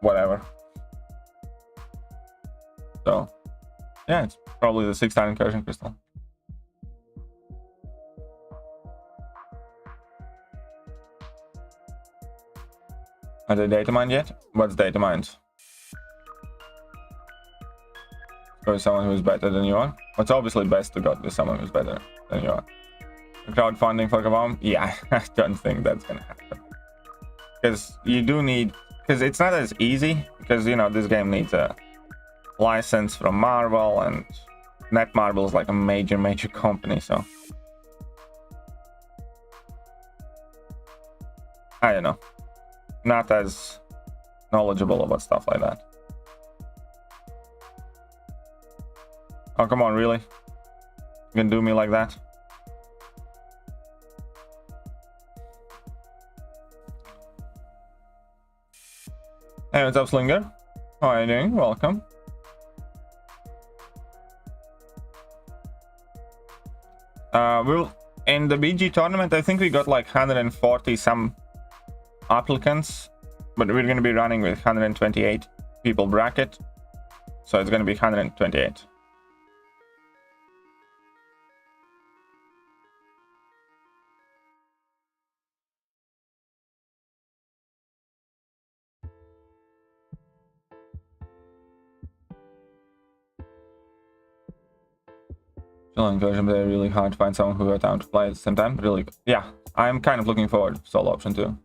whatever. So yeah, it's probably the 6-star Incursion crystal. Are they data mined yet? What's data mined? Go with someone who's better than you are. It's obviously best to go with someone who's better than you are. Crowdfunding for Kabam? Yeah, I don't think that's gonna happen. Because you do need... Because it's not as easy. Because, this game needs a license from Marvel. And Netmarble is like a major company, so... I don't know. Not as knowledgeable about stuff like that. Oh, come on, really? You can do me like that? Hey, what's up, Slinger? How are you doing? Welcome. In the BG tournament, I think we got like 140 some applicants, but we're going to be running with 128 people bracket, so it's going to be 128. Incursion, but they're really hard to find someone who got time to play at the same time. Really, yeah, I'm kind of looking forward to solo option too.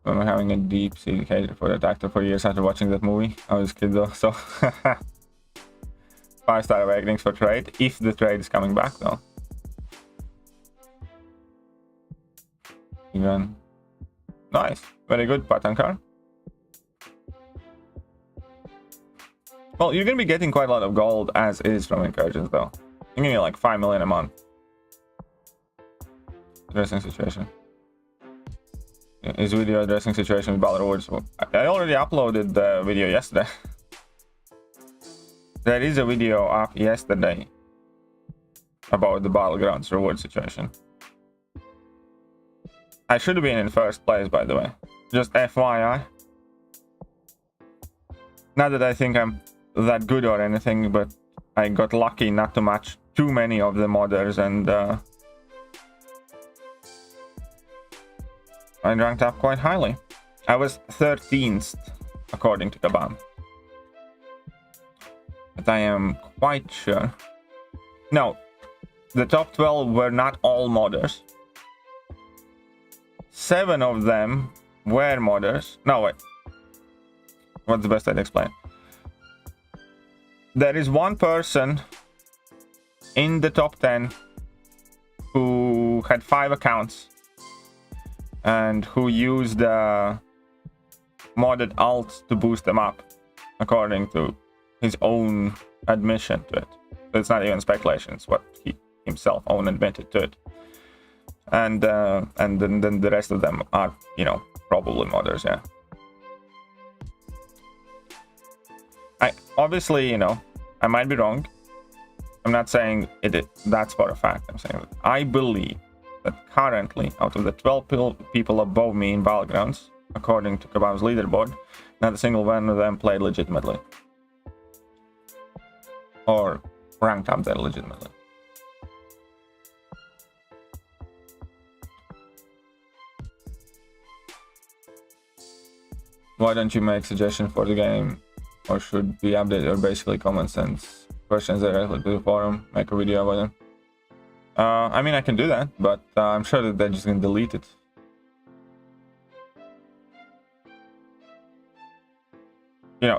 I remember having a deep seated hatred for that actor for years after watching that movie. I was a kid though, so 5-star awakenings for trade, if the trade is coming back though. Even nice, very good pattern card. Well, you're gonna be getting quite a lot of gold as is from Incursions though. You're gonna get like 5 million a month. Addressing situation. Is video addressing situation with Battle Rewards? I already uploaded the video yesterday. There is a video up yesterday about the Battlegrounds reward situation. I should have been in first place, by the way. Just FYI. Not that I think I'm that good or anything, but I got lucky not to match too many of the modders, and I ranked up quite highly. I was 13th according to Kabam, but I am quite sure. No, the top 12 were not all modders. 7 of them were modders. No, wait. What's the best way to explain? There is one person in the top 10 who had 5 accounts and who used modded alts to boost them up, according to his own admission to it. So it's not even speculation, it's what he himself own admitted to it. And then the rest of them are, probably modders, yeah. Obviously, I might be wrong. I'm not saying that's for a fact. I'm saying that I believe that currently, out of the 12 people above me in Battlegrounds, according to Kabam's leaderboard, not a single one of them played legitimately. Or ranked up there legitimately. Why don't you make suggestions for the game? Or should be updated, or basically common sense questions directly to the forum, make a video about them. I mean, I can do that, but I'm sure that they're just gonna delete it.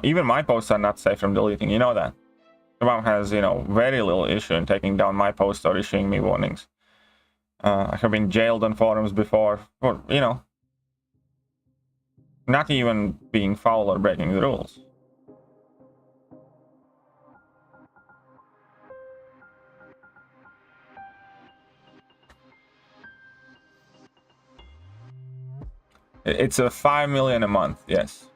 Even my posts are not safe from deleting, you know that. Kabam has, very little issue in taking down my posts or issuing me warnings. I have been jailed on forums before for, not even being foul or breaking the rules. It's a 5 million a month, yes.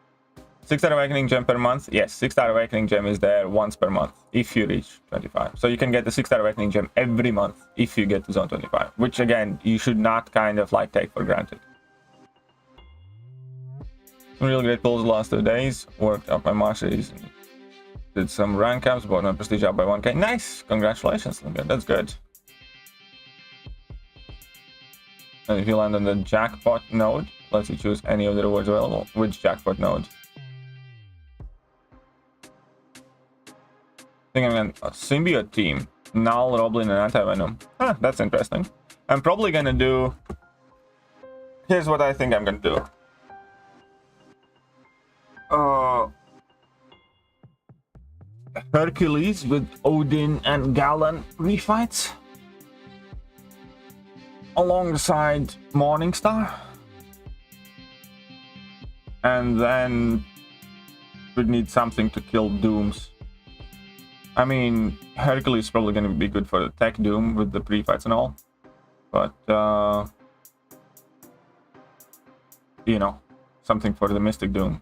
6-star awakening gem per month. Yes, 6-star awakening gem is there once per month if you reach 25. So you can get the 6-star awakening gem every month if you get to zone 25, which again you should not kind of like take for granted. Real great pulls the last 2 days. Worked up my masteries. Did some rank ups, bought my prestige up by 1k. Nice! Congratulations, Lincoln. That's good. And if you land on the jackpot node, lets you choose any of the rewards available. Which jackpot node? I think I'm gonna symbiote team. Null, Roblin, and Anti-Venom. Huh, that's interesting. I'm probably gonna do... Here's what I think I'm gonna do. Hercules with Odin and Galan refights. Alongside Morningstar. And then we need something to kill Dooms. I mean, Hercules is probably going to be good for the tech Doom with the pre-fights and all. But, you know, something for the Mystic Doom.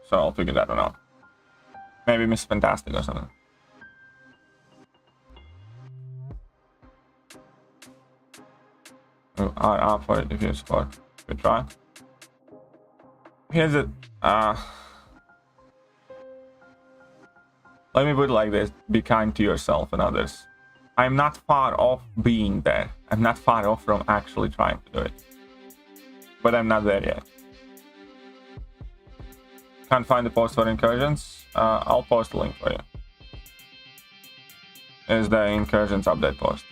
So I'll figure that one out. Maybe Miss Fantastic or something. You are up for it if you support. Good try. Here's it. Let me put it like this. Be kind to yourself and others. I'm not far off being there. I'm not far off from actually trying to do it. But I'm not there yet. Can't find the post for Incursions. I'll post a link for you. Is the Incursions update post.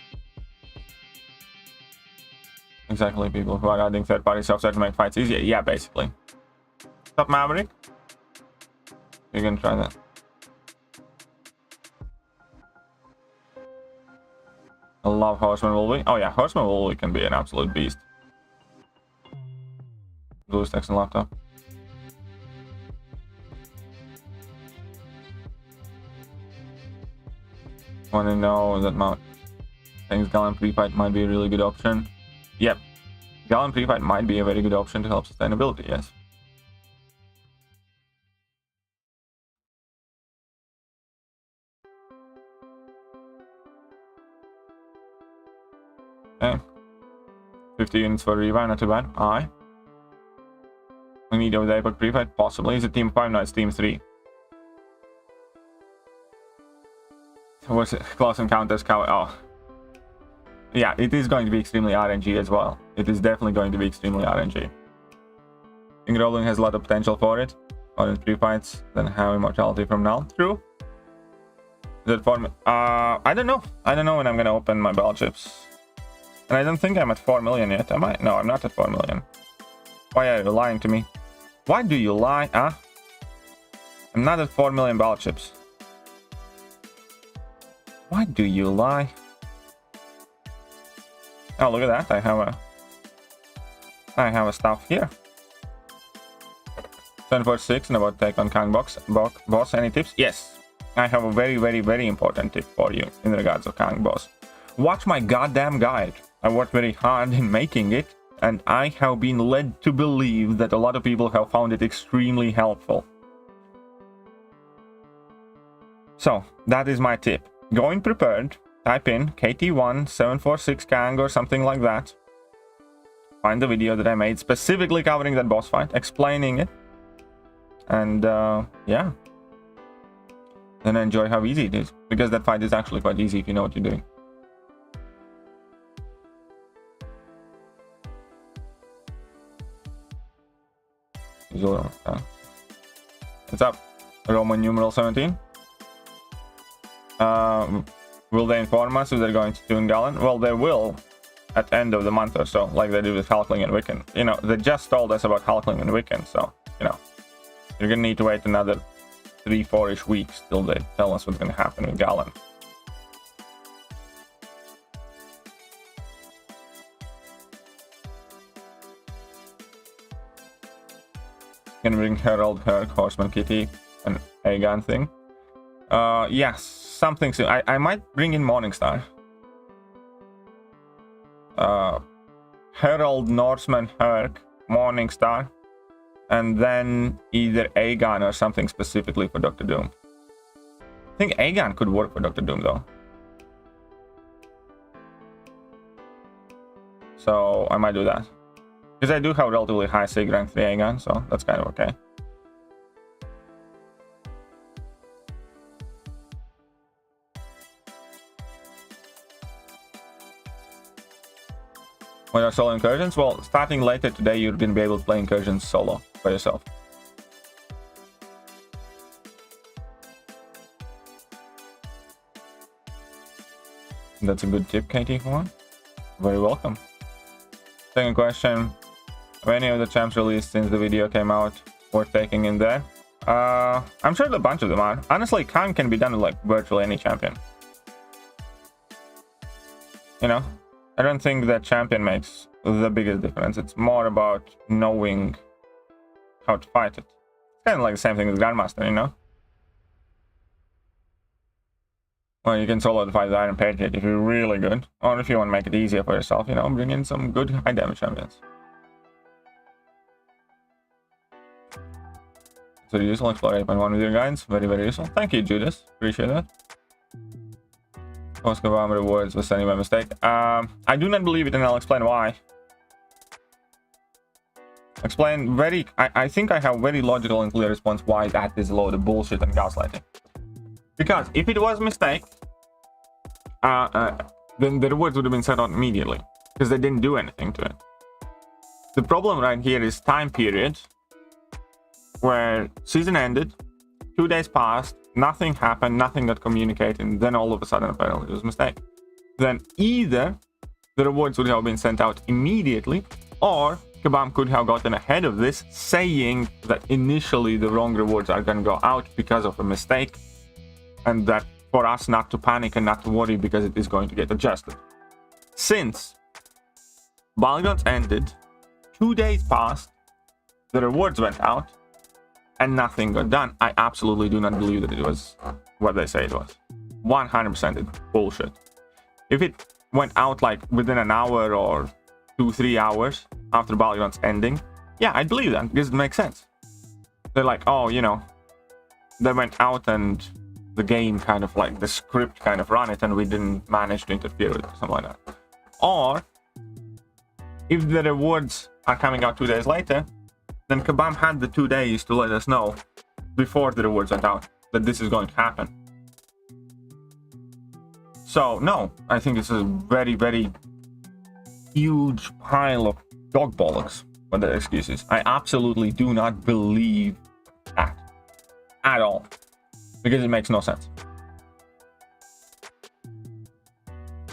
Exactly, people who are adding third-party software to make fights easier. Yeah, basically. Stop Maverick. You can try that. I love Horseman Wolvie. Oh yeah, Horseman Wolvie can be an absolute beast. Blue stacks and laptop. Want to know that Mount thinks Gallon pre-fight might be a really good option. Yep, Gallon pre-fight might be a very good option to help sustainability, yes. Okay. 50 units for revive, not too bad. Aye. We need a Diabolixide pre-fight, possibly. Is it team 5? No, it's team 3. What's it? Close encounters cover. Oh. Yeah, it is going to be extremely RNG as well. It is definitely going to be extremely RNG. I think Rolling has a lot of potential for it. Or in pre-fights, then have immortality from now. True. Is it for me? I don't know. I don't know when I'm gonna open my bell chips. And I don't think I'm at 4 million yet, am I? No, I'm not at 4 million. Why are you lying to me? Why do you lie, huh? I'm not at 4 million ball chips. Why do you lie? Oh, look at that. I have a stuff here. 746 and about take on Kang boss. Any tips? Yes. I have a very, very, very important tip for you in regards of Kang boss. Watch my goddamn guide. I worked very hard in making it, and I have been led to believe that a lot of people have found it extremely helpful. So, that is my tip. Go in prepared, type in KT1 746 Kang or something like that. Find the video that I made specifically covering that boss fight, explaining it. And, yeah. Then enjoy how easy it is, because that fight is actually quite easy if you know what you're doing. What's up? Roman numeral 17. Will they inform us if they're going to tune Gallon? Well, they will at the end of the month or so, like they did with Hulkling and Wiccan. You know, they just told us about Hulkling and Wiccan, so, you know, you're gonna need to wait another 3-4-ish weeks till they tell us what's gonna happen with Gallon. Gonna bring Herald, Herc, Horseman Kitty, and A-Gun thing. Yes, something soon. I might bring in Morningstar. Herald, Norseman, Herc, Morningstar, and then either Aegon or something specifically for Dr. Doom. I think Aegon could work for Dr. Doom though. So I might do that. Because I do have relatively high Sig rank 3 Aegon, so that's kind of okay. What are solo incursions? Well, starting later today, you're going to be able to play incursions solo by yourself. That's a good tip, KT1. Very welcome. Second question. Have any of the champs released since the video came out worth taking in there? I'm sure a bunch of them are. Honestly, khun can be done with like virtually any champion. You know? I don't think that champion makes the biggest difference. It's more about knowing how to fight it. It's kind of like the same thing with Grandmaster, you know? Well, you can solo fight the Iron Patriot if you're really good. Or if you want to make it easier for yourself, you know, bring in some good high damage champions. So useful, explore 8.1 with your guides. Very, very useful. Thank you, Judas. Appreciate that. Most of rewards was sending by mistake. I do not believe it, and I'll explain why. Explain very... I think I have very logical and clear response why that is a load of bullshit and gaslighting. Because if it was a mistake, then the rewards would have been set out immediately. Because they didn't do anything to it. The problem right here is time period. Where season ended, 2 days passed, nothing happened, nothing got communicated, and then all of a sudden apparently it was a mistake. Then either the rewards would have been sent out immediately, or Kabam could have gotten ahead of this, saying that initially the wrong rewards are going to go out because of a mistake, and that for us not to panic and not to worry because it is going to get adjusted. Since Balgons ended, 2 days passed, the rewards went out, and nothing got done. I absolutely do not believe that it was what they say it was. 100% it's bullshit. If it went out like within an hour or 2-3 hours after Balgon's ending, yeah, I believe that because it makes sense. They're like, oh, you know, they went out and the game kind of like the script kind of ran it and we didn't manage to interfere with it or something like that. Or if the rewards are coming out 2 days later, then Kabam had the 2 days to let us know before the rewards went out that this is going to happen. So, no, I think it's a very, very huge pile of dog bollocks for the excuses. I absolutely do not believe that at all because it makes no sense.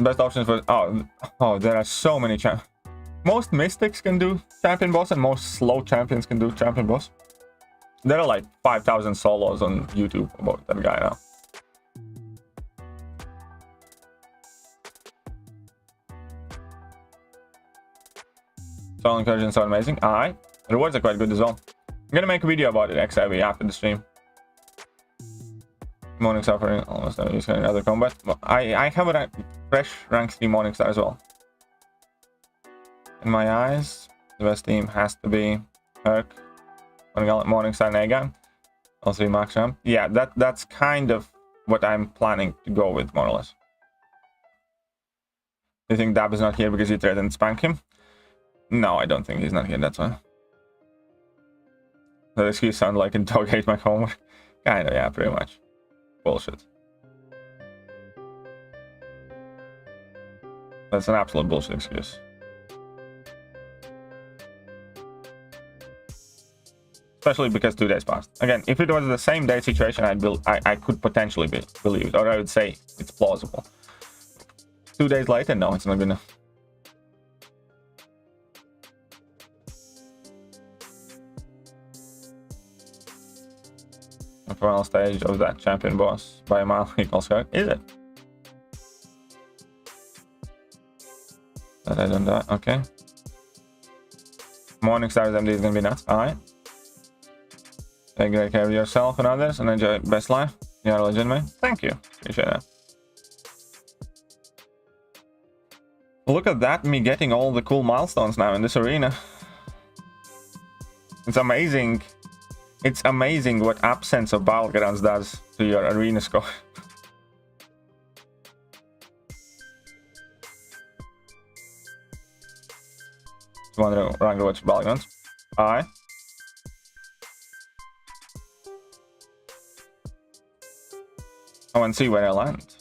Best options for... Oh, there are so many champions. Most mystics can do champion boss and most slow champions can do champion boss. There are like 5,000 solos on YouTube about that guy now. Solo incursions are amazing. Alright. Rewards are quite good as well. I'm gonna make a video about it XIV after the stream. Morningstar for almost never use any other combat. But I have a fresh rank 3 Morningstar as well. In my eyes, the best team has to be Herc, Morningstar, and Aegon. All 3 max champ. Yeah, that's kind of what I'm planning to go with, more or less. Do you think Dab is not here because you threatened to spank him? No, I don't think he's not here, that's why. That excuse sounds like a dog hate my homework. Kinda, yeah, pretty much. Bullshit. That's an absolute bullshit excuse. Especially because 2 days passed. Again, if it was the same day situation, I could potentially believe it, or I would say it's plausible. 2 days later, no, it's not gonna. The final stage of that champion boss by a mile equals Herc. Is it? That I don't die. Okay. Morningstar's MD is gonna be nuts. Alright. Take great care of yourself and others and enjoy best life. You're a legend, man. Thank you. Appreciate that. Look at that, me getting all the cool milestones now in this arena. It's amazing. It's amazing what absence of battlegrounds does to your arena score. Wondering rank watch battlegrounds. Aye. Oh, and see where I land.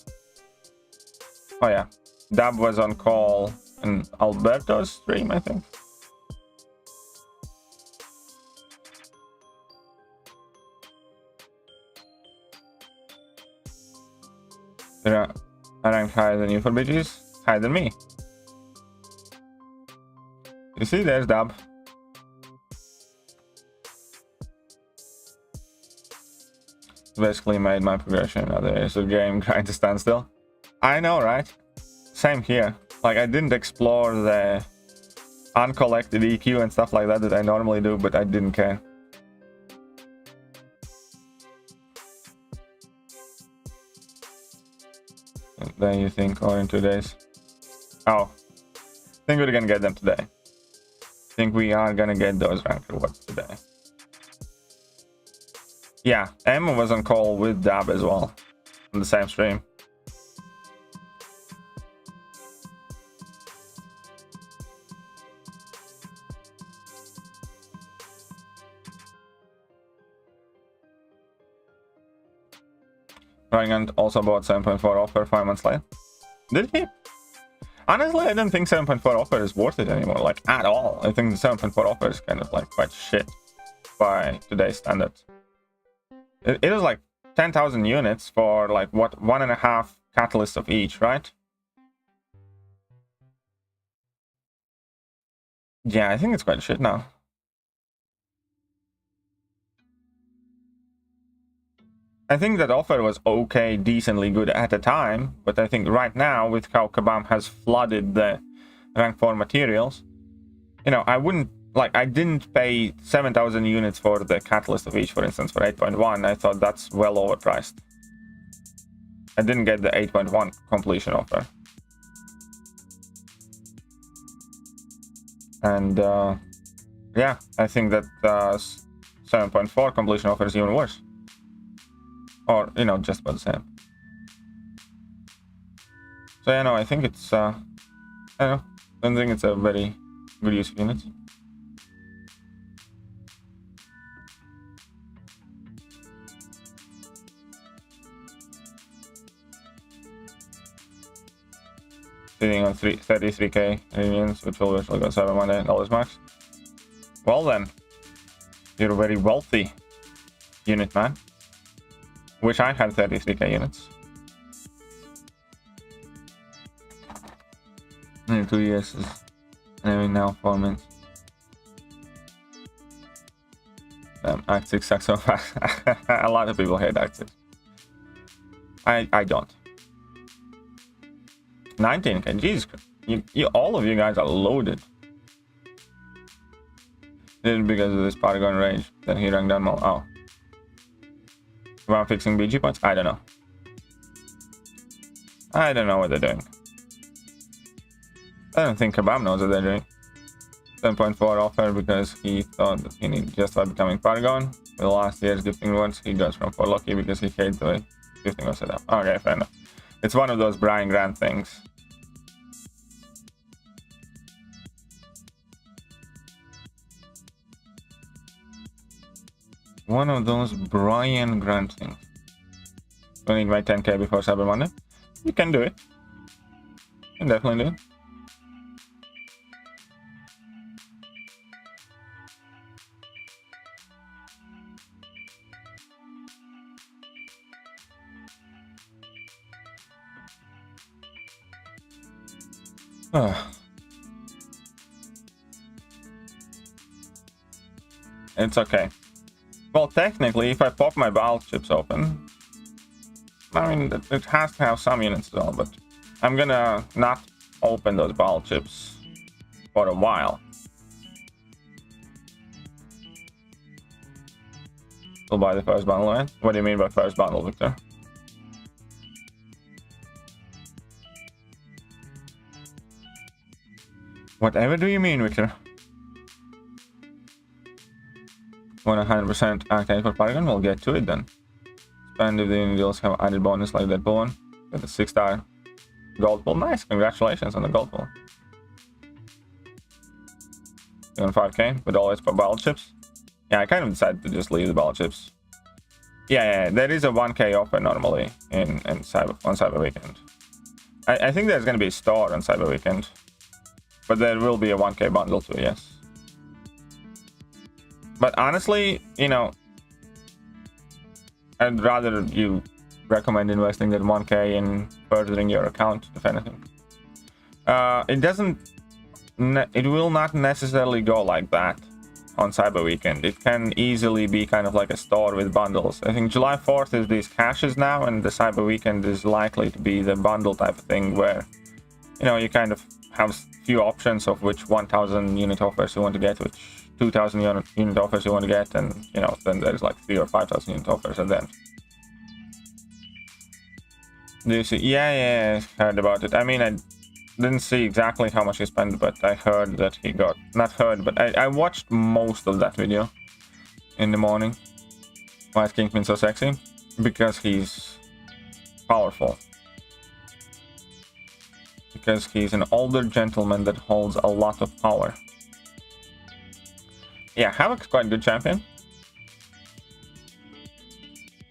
Oh yeah, Dab was on call in Alberto's stream, I think. They're ranked higher than you for BGs, higher than me. You see, there's Dab. Basically made my progression in other areas of the game grind to standstill. I know, right? Same here. Like, I didn't explore the uncollected EQ and stuff like that I normally do, but I didn't care. Then you think, or in 2 days? Oh, I think we're gonna get them today. I think we are gonna get those rank rewards today. Yeah, Emma was on call with Dab as well on the same stream. Ryan also bought 7.4 offer 5 months later. Did he? Honestly, I don't think 7.4 offer is worth it anymore, like at all. I think the 7.4 offer is kind of like quite shit by today's standards. It is like 10,000 units for like what, 1.5 catalysts of each, right? Yeah, I think it's quite shit now. I think that offer was okay, decently good at the time, but I think right now, with how Kabam has flooded the rank 4 materials, you know, I wouldn't, like, I didn't pay 7,000 units for the catalyst of each, for instance, for 8.1. I thought that's well overpriced. I didn't get the 8.1 completion offer. And, yeah, I think that 7.4 completion offer is even worse. Or, you know, just about the same. So, yeah, no, I think it's, I don't think it's a very good use of units. Sitting on 33k unions, which will eventually go 7 Monday, dollars max. Well then, you're a very wealthy unit man. Wish I had 33k units. Nearly 2 years is anyway now 4 minutes. Damn, Act 6 sucks so fast. A lot of people hate Act 6. I don't. 19k, Jesus Christ. You all of you guys are loaded. Did it because of this Paragon range. Then he ranked down more. Oh. About fixing BG points? I don't know. I don't know what they're doing. I don't think Kabam knows what they're doing. 7.4 offer because he thought that he needed just by becoming Paragon. For the last year's gifting rewards, he goes from 4 lucky because he hates the way gifting was set up. Okay, fair enough. It's one of those Brian Grant things. One of those Brian Grant things. Do I need my 10k before Cyber Monday? You can do it. You can definitely do it. It's okay. Well, technically, if I pop my battle chips open, I mean, it has to have some units as well, but I'm gonna not open those battle chips for a while. We'll buy the first bundle, right? What do you mean by first bundle, Victor? Whatever do you mean, Victor? When 100% activate for Paragon, we'll get to it then. Spend if the individuals have added bonus like that bone. Get the 6-star gold pool. Nice, congratulations on the gold pool. On 5k, but always for battle chips. Yeah, I kind of decided to just leave the battle chips. Yeah, there is a 1k offer normally on Cyber Weekend. I think there's going to be a store on Cyber Weekend, but there will be a 1k bundle too, yes. But honestly, you know, I'd rather you recommend investing that 1k in furthering your account, if anything. It will not necessarily go like that on Cyber Weekend. It can easily be kind of like a store with bundles. I think July 4th is these caches now, and the Cyber Weekend is likely to be the bundle type of thing where, you know, you kind of have few options of which 1,000 unit offers you want to get, which 2,000 unit offers you want to get, and, you know, then there's like 3,000 or 5,000 unit offers at the end. Do you see? Yeah, I heard about it. I mean, I didn't see exactly how much he spent, but I heard that he got, not heard, but I watched most of that video in the morning. Why is Kingpin so sexy? Because he's powerful. Because he's an older gentleman that holds a lot of power. Yeah, Havoc's quite a good champion.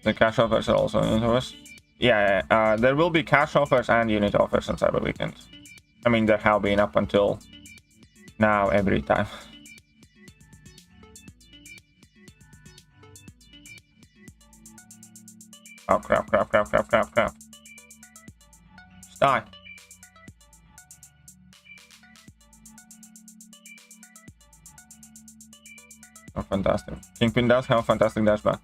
The cash offers are also unit offers. Yeah, there will be cash offers and unit offers on Cyber Weekend. I mean, there have been up until now every time. Oh, crap. Just die. Oh, fantastic. Kingpin does have a fantastic dashback.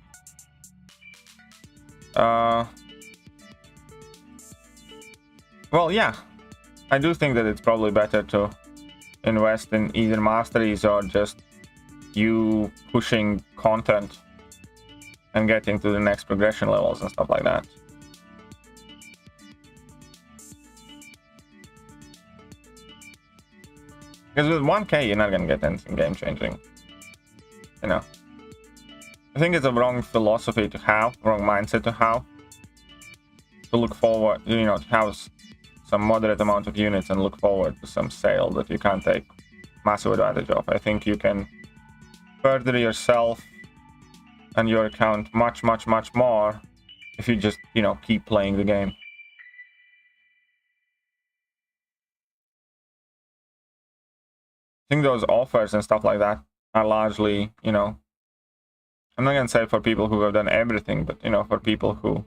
Well, yeah. I do think that it's probably better to invest in either masteries or just you pushing content and getting to the next progression levels and stuff like that. Because with 1k you're not gonna get anything game changing. You know. I think it's a wrong philosophy to have, wrong mindset to have. To look forward, you know, to have some moderate amount of units and look forward to some sale that you can't take massive advantage of. I think you can further yourself and your account much more if you just, you know, keep playing the game. I think those offers and stuff like that are largely, you know, I'm not gonna say for people who have done everything, but, you know, for people who,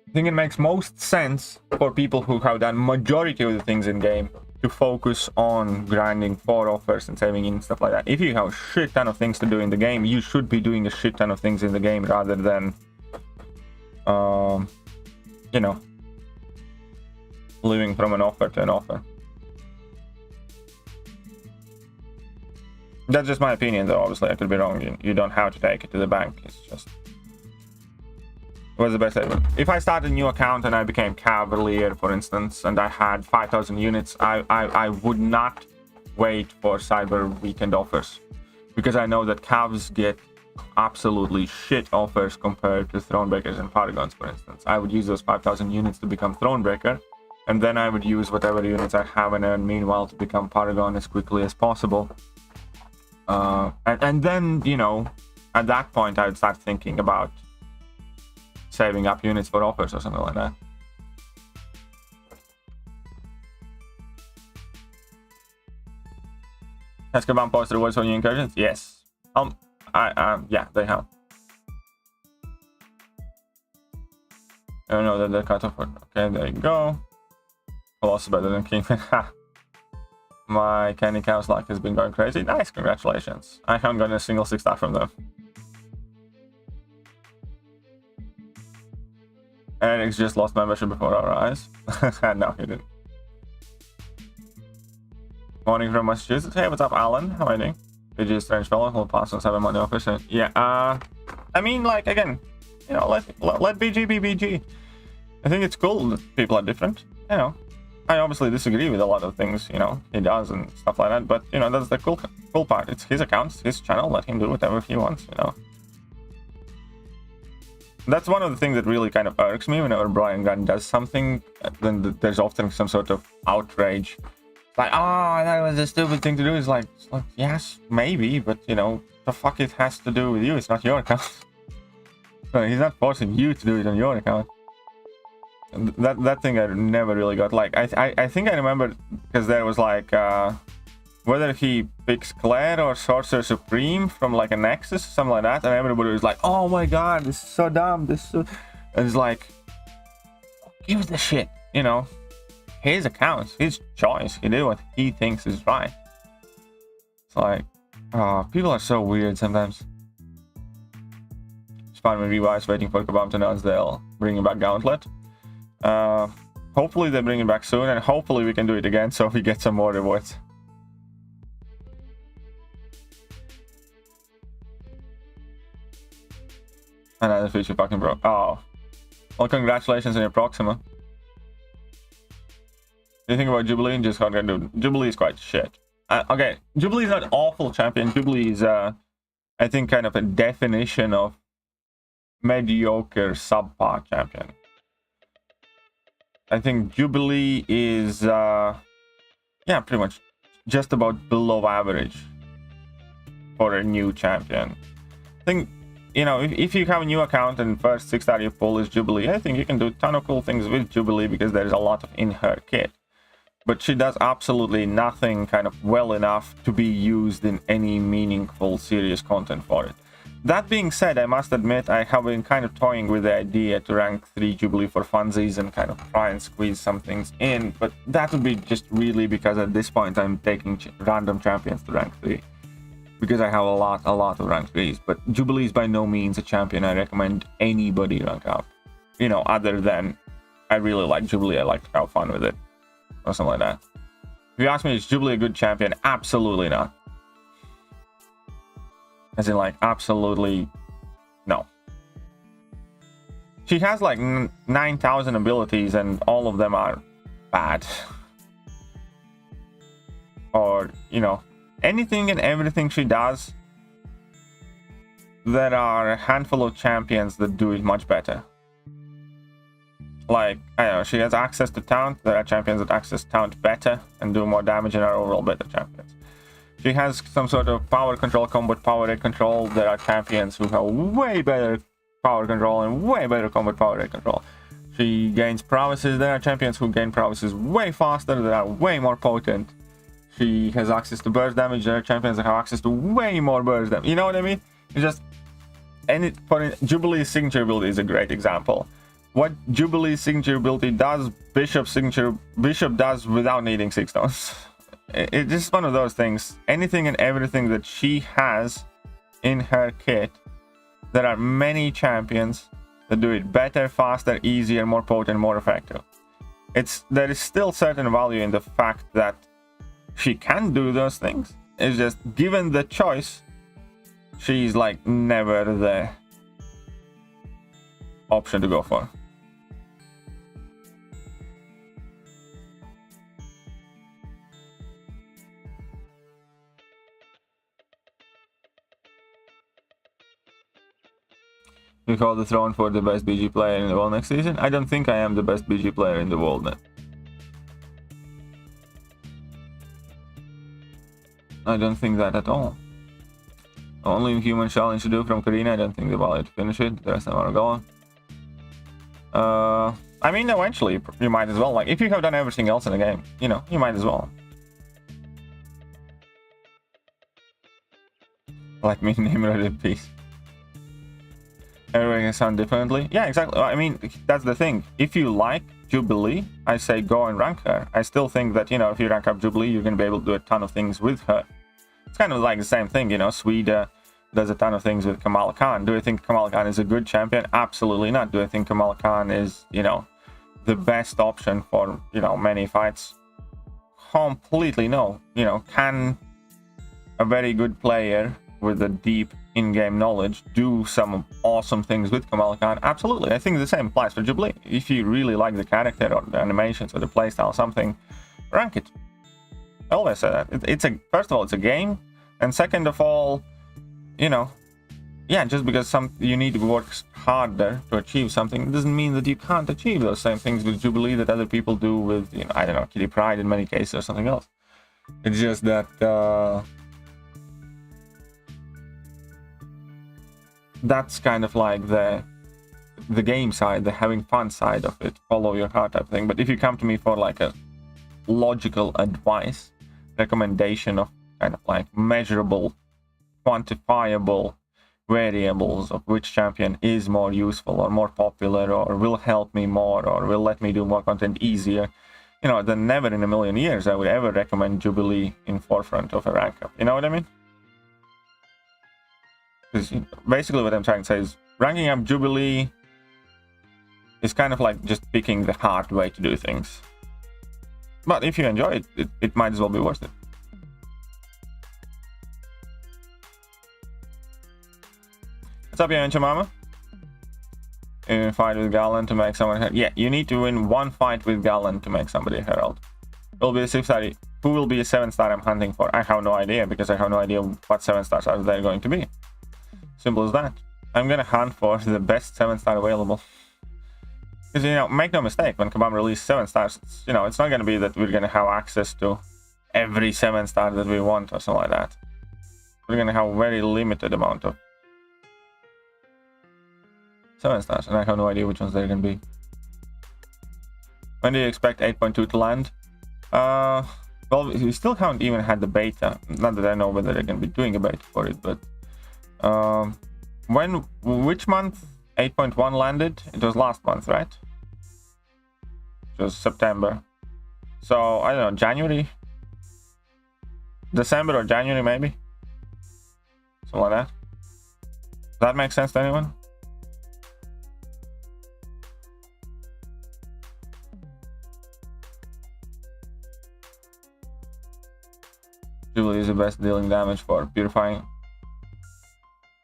I think it makes most sense for people who have done majority of the things in game to focus on grinding for offers and saving in and stuff like that. If you have a shit ton of things to do in the game, you should be doing a shit ton of things in the game rather than, you know, living from an offer to an offer. That's just my opinion, though. Obviously, I could be wrong. You don't have to take it to the bank. It's just... What's the best ever? If I started a new account and I became Cavalier, for instance, and I had 5,000 units, I would not wait for Cyber Weekend offers. Because I know that Cavs get absolutely shit offers compared to Thronebreakers and Paragons, for instance. I would use those 5,000 units to become Thronebreaker, and then I would use whatever units I have and earn meanwhile to become Paragon as quickly as possible. And then, you know, at that point I would start thinking about saving up units for offers or something like that. Has Kaban posted words for new incursions? Yes. Yeah, they have. I don't know that they're cut off. Okay, there you go. Also better than Kingpin. My Candy Cow's luck has been going crazy. Nice, congratulations. I haven't gotten a single 6-star from them. Eric's just lost membership before our eyes. No, he didn't. Morning from Massachusetts. Hey, what's up, Alan? How are you doing? BG is strange fellow who'll pass on 7 money office. Yeah, I mean, like, again, you know, let BG be BG. I think it's cool that people are different, you know. I obviously disagree with a lot of things, you know, he does and stuff like that, but, you know, that's the cool part. It's his account, it's his channel, let him do whatever he wants, you know. That's one of the things that really kind of irks me whenever Brian Gunn does something, then there's often some sort of outrage. Like, oh, that was a stupid thing to do. It's like, yes, maybe, but, you know, the fuck it has to do with you. It's not your account. So he's not forcing you to do it on your account. That thing I never really got. Like, I think I remember, because there was like, whether he picks Claire or Sorcerer Supreme from like a Nexus, something like that, and everybody was like, oh my god, this is so dumb, this is so... And it's like, give the shit, you know, his account, his choice, he did what he thinks is right. It's like, people are so weird sometimes. Spider-Man Revice waiting for Kabam to announce they'll bring back Gauntlet. Hopefully they bring it back soon, and hopefully we can do it again so we get some more rewards. Another feature fucking broke. Oh. Well, congratulations on your Proxima. What do you think about Jubilee and just how to do? Jubilee is quite shit. Okay, Jubilee is not awful champion. Jubilee is, I think, kind of a definition of mediocre subpar champion. I think Jubilee is, yeah, pretty much just about below average for a new champion. I think, you know, if you have a new account and first 6 star you pull is Jubilee, I think you can do a ton of cool things with Jubilee because there is a lot of in her kit. But she does absolutely nothing kind of well enough to be used in any meaningful, serious content for it. That being said, I must admit I have been kind of toying with the idea to rank 3 Jubilee for funsies and kind of try and squeeze some things in, but that would be just really because at this point I'm taking random champions to rank 3. Because I have a lot of rank 3s, but Jubilee is by no means a champion I recommend anybody rank up. You know, other than I really like Jubilee, I like to have fun with it. Or something like that. If you ask me, is Jubilee a good champion? Absolutely not. As in, like, absolutely no. She has like 9,000 abilities and all of them are bad. Or, you know, anything and everything she does, there are a handful of champions that do it much better. Like, I don't know, she has access to taunt. There are champions that access taunt better and do more damage and are overall better champions. She has some sort of power control, combat power rate control. There are champions who have way better power control and way better combat power rate control. She gains prowesses. There are champions who gain prowesses way faster. They are way more potent. She has access to burst damage. There are champions that have access to way more burst damage. You know what I mean? It's just... And Jubilee's signature ability is a great example. What Jubilee's signature ability does, Bishop does without needing 6 stones. It's just one of those things. Anything and everything that she has in her kit, there are many champions that do it better, faster, easier, more potent, more effective. There is still certain value in the fact that she can do those things. It's just given the choice, she's like never the option to go for. You call the throne for the best BG player in the world next season? I don't think I am the best BG player in the world now. I don't think that at all. Only human challenge to do from Karina. I don't think the value to finish it. The rest of them are going. I mean, eventually you might as well. Like, if you have done everything else in the game, you know, you might as well. Let me name it in peace. Everyone can sound differently. Yeah, exactly. I mean, that's the thing. If you like Jubilee, I say go and rank her. I still think that, you know, if you rank up Jubilee, you're going to be able to do a ton of things with her. It's kind of like the same thing, you know. Swede does a ton of things with Kamala Khan. Do I think Kamala Khan is a good champion? Absolutely not. Do I think Kamala Khan is, you know, the best option for, you know, many fights? Completely no. You know, can a very good player with a deep in-game knowledge do some awesome things with Kamala Khan, absolutely. I think the same applies for Jubilee. If you really like the character or the animations or the playstyle, something, rank it. I always say that. First of all, it's a game, and second of all, you know, yeah, just because you need to work harder to achieve something doesn't mean that you can't achieve those same things with Jubilee that other people do with, you know, I don't know, Kitty Pryde in many cases or something else. It's just that that's kind of like the game side, the having fun side of it, follow your heart type thing. But if you come to me for like a logical advice, recommendation of kind of like measurable, quantifiable variables of which champion is more useful or more popular or will help me more or will let me do more content easier, you know, then never in a million years I would ever recommend Jubilee in forefront of a rank up. You know what I mean? Because basically what I'm trying to say is ranking up Jubilee is kind of like just picking the hard way to do things. But if you enjoy it, it might as well be worth it. What's up, Yancha Mama? You fight with Galen to make someone herald. Yeah, you need to win one fight with Galen to make somebody herald. Will be a 6-star. Who will be a 7-star I'm hunting for? I have no idea, because I have no idea what 7-stars are there going to be. Simple as that. I'm gonna hunt for the best 7-star available. Because, you know, make no mistake, when Kabam releases 7-stars, you know, it's not gonna be that we're gonna have access to every 7-star that we want or something like that. We're gonna have a very limited amount of 7-stars, and I have no idea which ones they're gonna be. When do you expect 8.2 to land? Well, we still haven't even had the beta. Not that I know whether they're gonna be doing a beta for it, but which month 8.1 landed? It was last month, right? It was September. So I don't know, January, December or January maybe, something like that. Does that make sense to anyone? Jubilee is the best dealing damage for purifying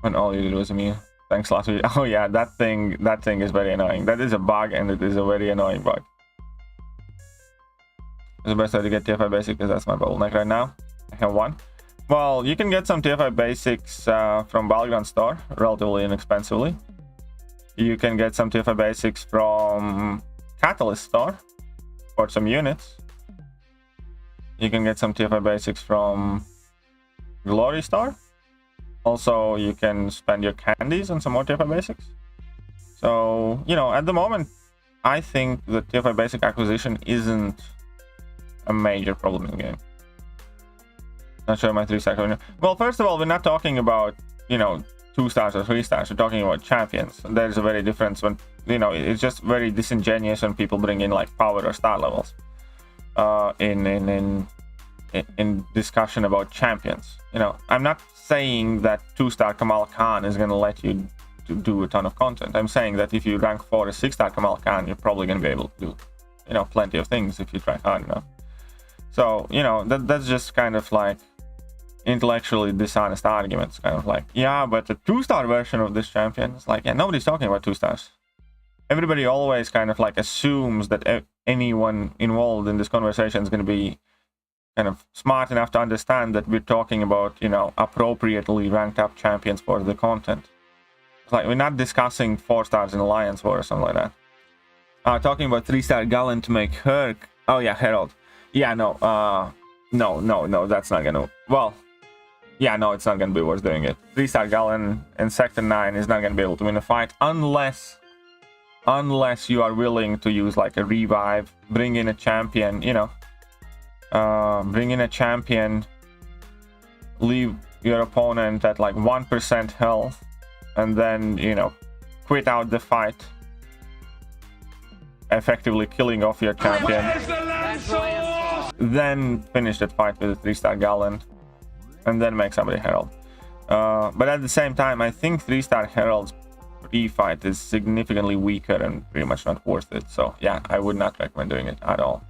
when all you did was immune. Thanks last week. Oh yeah, that thing is very annoying. That is a bug, and it is a very annoying bug. It's the best way to get TFI basic, because that's my bottleneck right now. I have one. Well, you can get some TFI basics from Battleground store relatively inexpensively. You can get some TFI basics from Catalyst store for some units. You can get some TFI basics from Glory store. Also, you can spend your candies on some more TFI basics. So, you know, at the moment, I think the TFI basic acquisition isn't a major problem in the game. Not sure my 3-star. Well, first of all, we're not talking about, you know, 2 stars or 3 stars. We're talking about champions. There's a very difference when, you know, it's just very disingenuous when people bring in like power or star levels in discussion about champions. You know, I'm not saying that 2-star Kamala Khan is going to let you do a ton of content. I'm saying that if you rank for a 6-star Kamala Khan, you're probably going to be able to do, you know, plenty of things if you try hard enough. So, you know, that's just kind of like intellectually dishonest arguments. Kind of like, yeah, but the 2-star version of this champion is like, yeah, nobody's talking about 2 stars. Everybody always kind of like assumes that anyone involved in this conversation is going to be kind of smart enough to understand that we're talking about, you know, appropriately ranked up champions for the content. It's like, we're not discussing 4 stars in Alliance War or something like that. Talking about 3-star Galen to make her... Oh yeah, Herald. Yeah, no, no, that's not gonna... Well, yeah, no, it's not gonna be worth doing it. 3-star Galen in Sector 9 is not gonna be able to win a fight unless you are willing to use like a revive, bring in a champion, you know, bring in a champion, leave your opponent at like 1% health, and then, you know, quit out the fight, effectively killing off your champion. Then finish that fight with a 3-star Galen, and then make somebody herald. But at the same time, I think 3-star Herald's pre-fight is significantly weaker and pretty much not worth it. So yeah, I would not recommend doing it at all.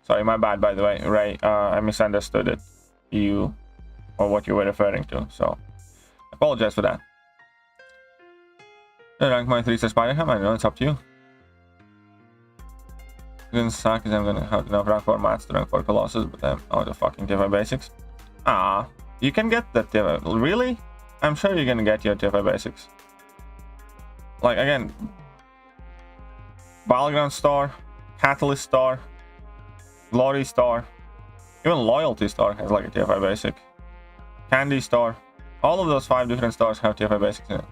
Sorry, my bad, by the way, Ray. I misunderstood it. You or what you were referring to. So, apologize for that. The rank my 3-star Spider-Ham, I know it's up to you. It didn't suck because I'm gonna have enough rank 4 mats to rank 4 Colossus, but I'm out of fucking TFI basics. Ah, you can get that TFI. Really? I'm sure you're gonna get your TFI basics. Like, again, Battleground Star, Catalyst Star, Glory Star, even Loyalty Star has like a TFI basic. Candy Star, all of those 5 different stars have TFI basics in it.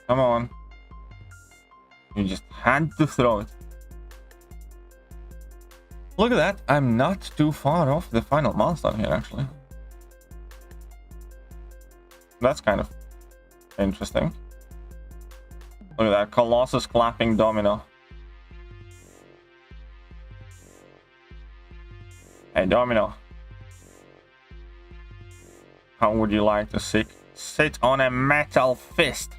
Come on. You just had to throw it. Look at that. I'm not too far off the final milestone here, actually. That's kind of interesting. Look at that. Colossus clapping domino. Hey, Domino. How would you like to sit on a metal fist?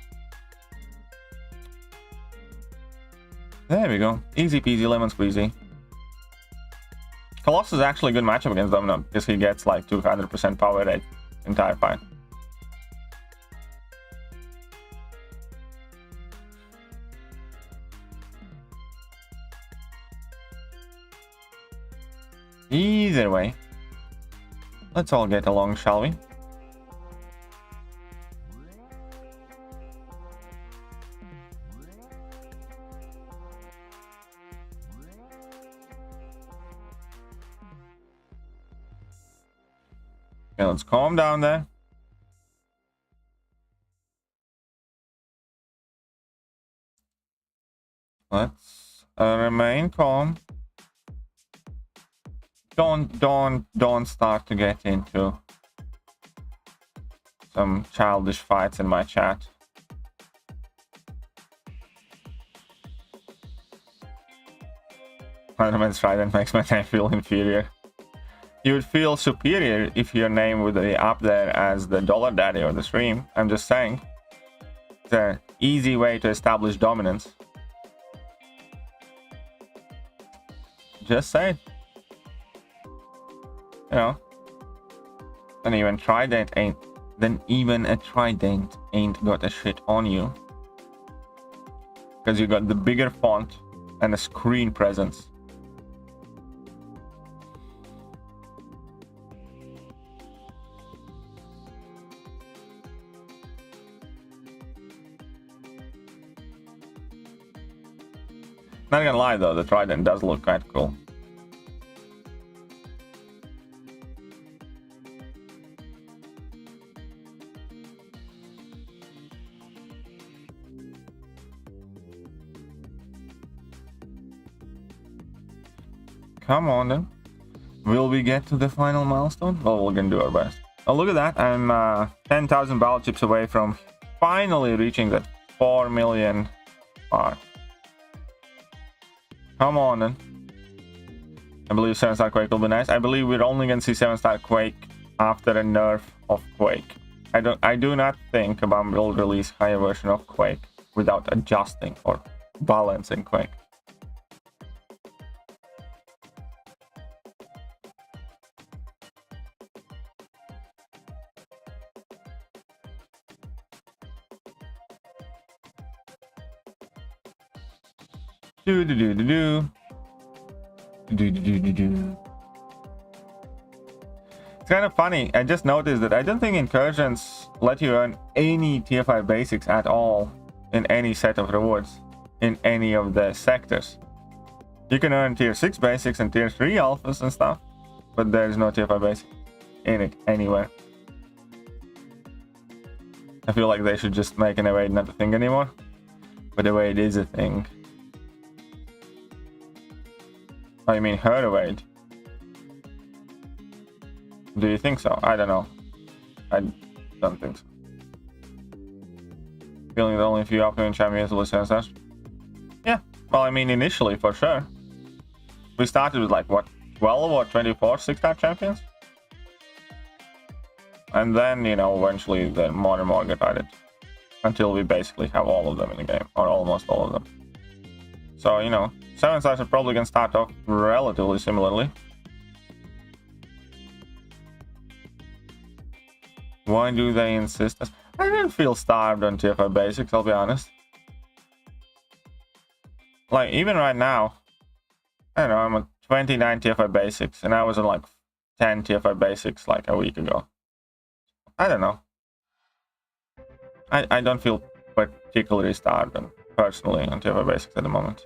There we go. Easy peasy lemon squeezy. Colossus is actually a good matchup against Domino because he gets like 200% power rate entire fight. Either way, let's all get along, shall we? Okay, let's calm down there. Let's remain calm. Don't start to get into some childish fights in my chat. Spider-Man's Trident makes my name feel inferior. You would feel superior if your name would be up there as the Dollar Daddy or the Stream. I'm just saying. It's an easy way to establish dominance. Just say it. You know. Then even a Trident ain't got a shit on you. Because you got the bigger font and a screen presence. Not gonna lie though, the Trident does look quite cool. Come on then. Will we get to the final milestone? Well, we're gonna do our best. Oh, look at that. I'm 10,000 battle chips away from finally reaching that 4 million mark. Come on then. I believe 7-star Quake will be nice. I believe we're only gonna see 7-star Quake after a nerf of Quake. I do not think a bomb will release higher version of Quake without adjusting or balancing Quake. It's kind of funny. I just noticed that I don't think Incursions let you earn any tier 5 basics at all in any set of rewards in any of the sectors. You can earn tier 6 basics and tier 3 alphas and stuff, but there's no tier 5 basic in it anywhere. I feel like they should just make an evade not a thing anymore, but evade is a thing. Oh, you mean her evade? Do you think so? I don't know. I don't think so. Feeling that only a few upcoming champions will listen to us. Yeah, Well, I mean, initially, for sure. We started with like, what, 12 or 24 6-star champions? And then, you know, eventually the more and more get added. Until we basically have all of them in the game, or almost all of them. So, you know, 7 stars are probably gonna start off relatively similarly. Why do they insist? I didn't feel starved on TFI basics, I'll be honest. Like, even right now, I don't know, I'm at 29 TFI basics, and I was on like 10 TFI basics like a week ago. I don't know. I don't feel particularly starved personally on TFI basics at the moment.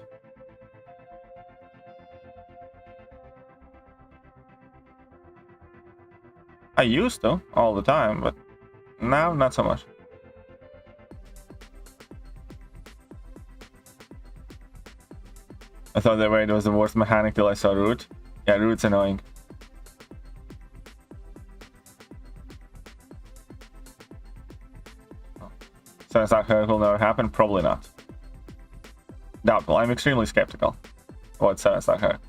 I used to all the time, but now not so much. I thought the raid was the worst mechanic till I saw Root. Yeah, Root's annoying. So is that will never happen? Probably not. Doubtful. I'm extremely skeptical about 7-star hair.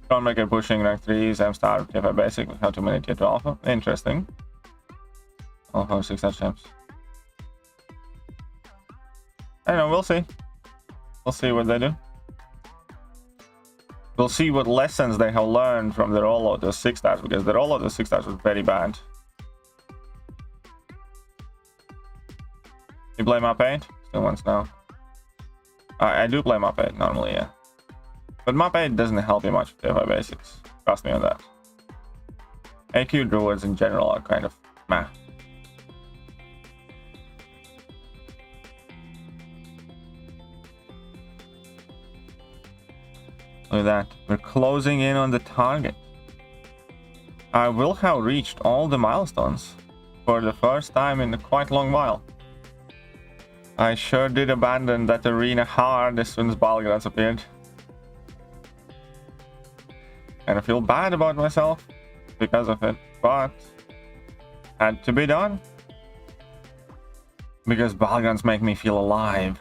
Comrade pushing rank 3s, M-star, TFI basic, how too many tier 2 alpha. Interesting. Alpha 6-star champs. I don't know, we'll see. We'll see what they do. We'll see what lessons they have learned from the rollout of 6-stars, because the rollout of 6-stars was very bad. You play map 8? Still once now. I do play map 8 normally, yeah. But map 8 doesn't help you much with TFI basics. Trust me on that. AQ druids in general are kind of meh. Look at that. We're closing in on the target. I will have reached all the milestones for the first time in a quite long while. I sure did abandon that arena hard as soon as Balgrads appeared. And I feel bad about myself because of it, but had to be done. Because Balgrads make me feel alive.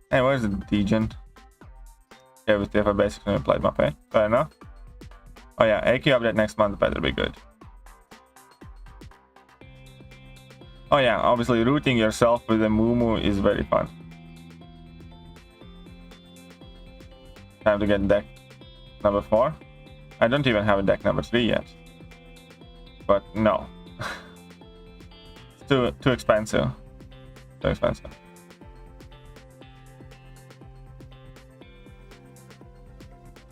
Hey, where's the Degen? Yeah, with TFI basics when we played map 8. Fair enough. Oh yeah, AQ update next month better be good. Oh yeah, obviously rooting yourself with a Mumu is very fun. Time to get deck number 4. I don't even have a deck number 3 yet. But no. It's too expensive. Too expensive.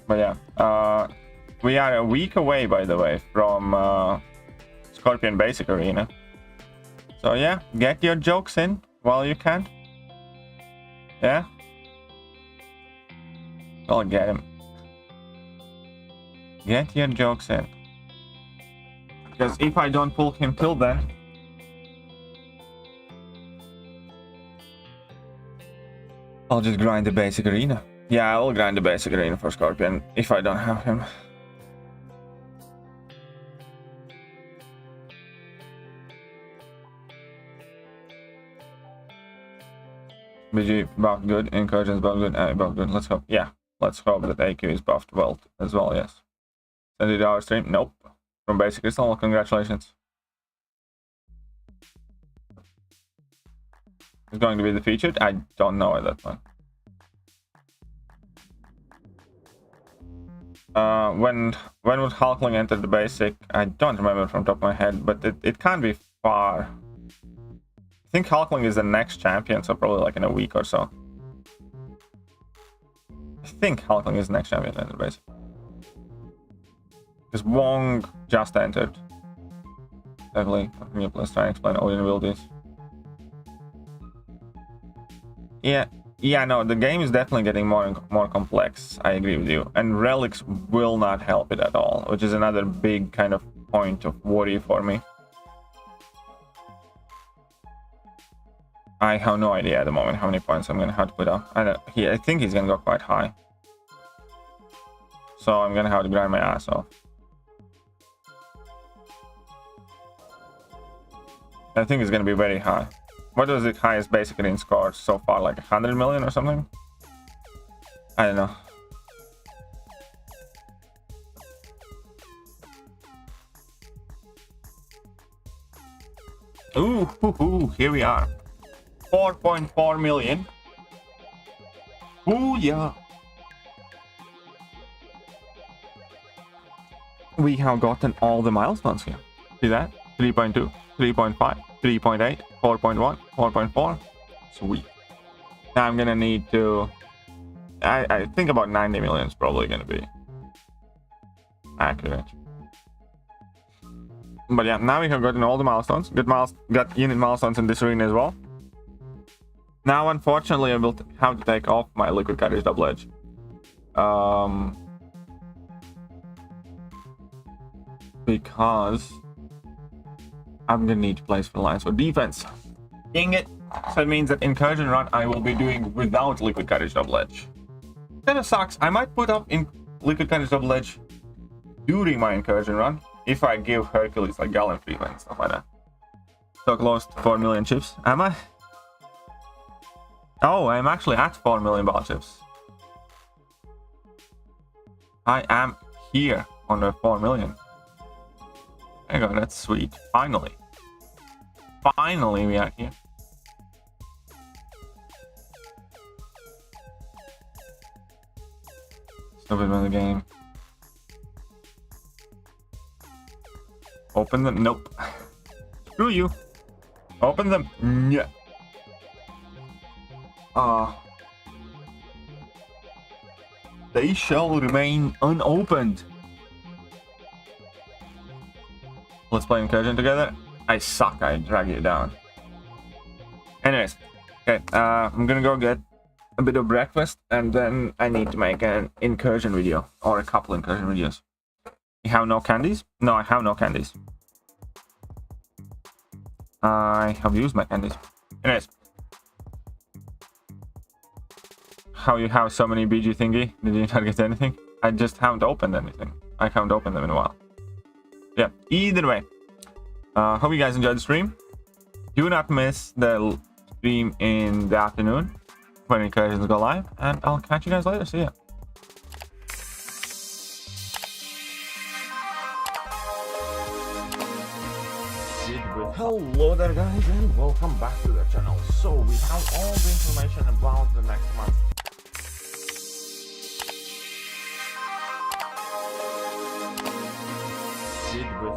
But yeah, we are a week away, by the way, from Scorpion Basic Arena. So yeah, get your jokes in while you can. Yeah? I'll get him. Get your jokes in. Because if I don't pull him till then... I'll just grind the Basic Arena. Yeah, I will grind the Basic Arena for Scorpion if I don't have him. BG buffed good, Incursions buffed good, buffed good. Let's hope. Yeah, let's hope that AQ is buffed well as well, yes. Send it to our stream? Nope. From Basic Crystal, congratulations. Is going to be the featured? I don't know at that point. When would Hulkling enter the basic? I don't remember from the top of my head, but it can't be far. I think Hulkling is the next champion, so probably like in a week or so. I think Hulkling is the next champion to enter the basic. Because Wong just entered. Definitely. Let's try and explain all the abilities. Yeah, no, the game is definitely getting more and more complex. I agree with you. And relics will not help it at all, which is another big kind of point of worry for me. I have no idea at the moment how many points I'm going to have to put up. I think he's going to go quite high. So I'm going to have to grind my ass off. I think it's gonna be very high. What was the highest basically in scores so far? Like 100 million or something? I don't know. Ooh, here we are. 4.4 million. Ooh, yeah. We have gotten all the milestones here. See that? 3.2, 3.5, 3.8, 4.1, 4.4. Sweet. Now I'm gonna need to... I think about 90 million is probably gonna be accurate. But yeah, now we have gotten all the milestones. Got unit milestones in this arena as well. Now, unfortunately, I will have to take off my liquid courage double edge. Because I'm gonna need to place for lines for defense. Dang it! So it means that incursion run I will be doing without liquid courage double edge. Kinda sucks. I might put up in liquid courage double edge during my incursion run if I give Hercules like gallon free and stuff like that. So close to 4 million chips. Am I? Oh, I'm actually at 4 million ball chips. I am here on the 4 million. There you go, that's sweet. Finally. Finally we are here. Stupid with the game. Open them. Nope. Screw you. Open them. Yeah. They shall remain unopened. Let's play Incursion together. I suck. I drag you down. Anyways. Okay. I'm gonna go get a bit of breakfast and then I need to make an Incursion video. Or a couple Incursion videos. You have no candies? No, I have no candies. I have used my candies. Anyways. How you have so many BG thingy? Did you not get anything? I just haven't opened anything. I haven't opened them in a while. Yeah, either way. Hope you guys enjoyed the stream. Do not miss the stream in the afternoon when Incursions go live. And I'll catch you guys later. See ya. Hello there guys and welcome back to the channel. So we have all the information about the next month.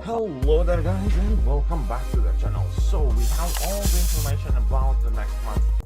Hello there guys and welcome back to the channel. So we have all the information about the next month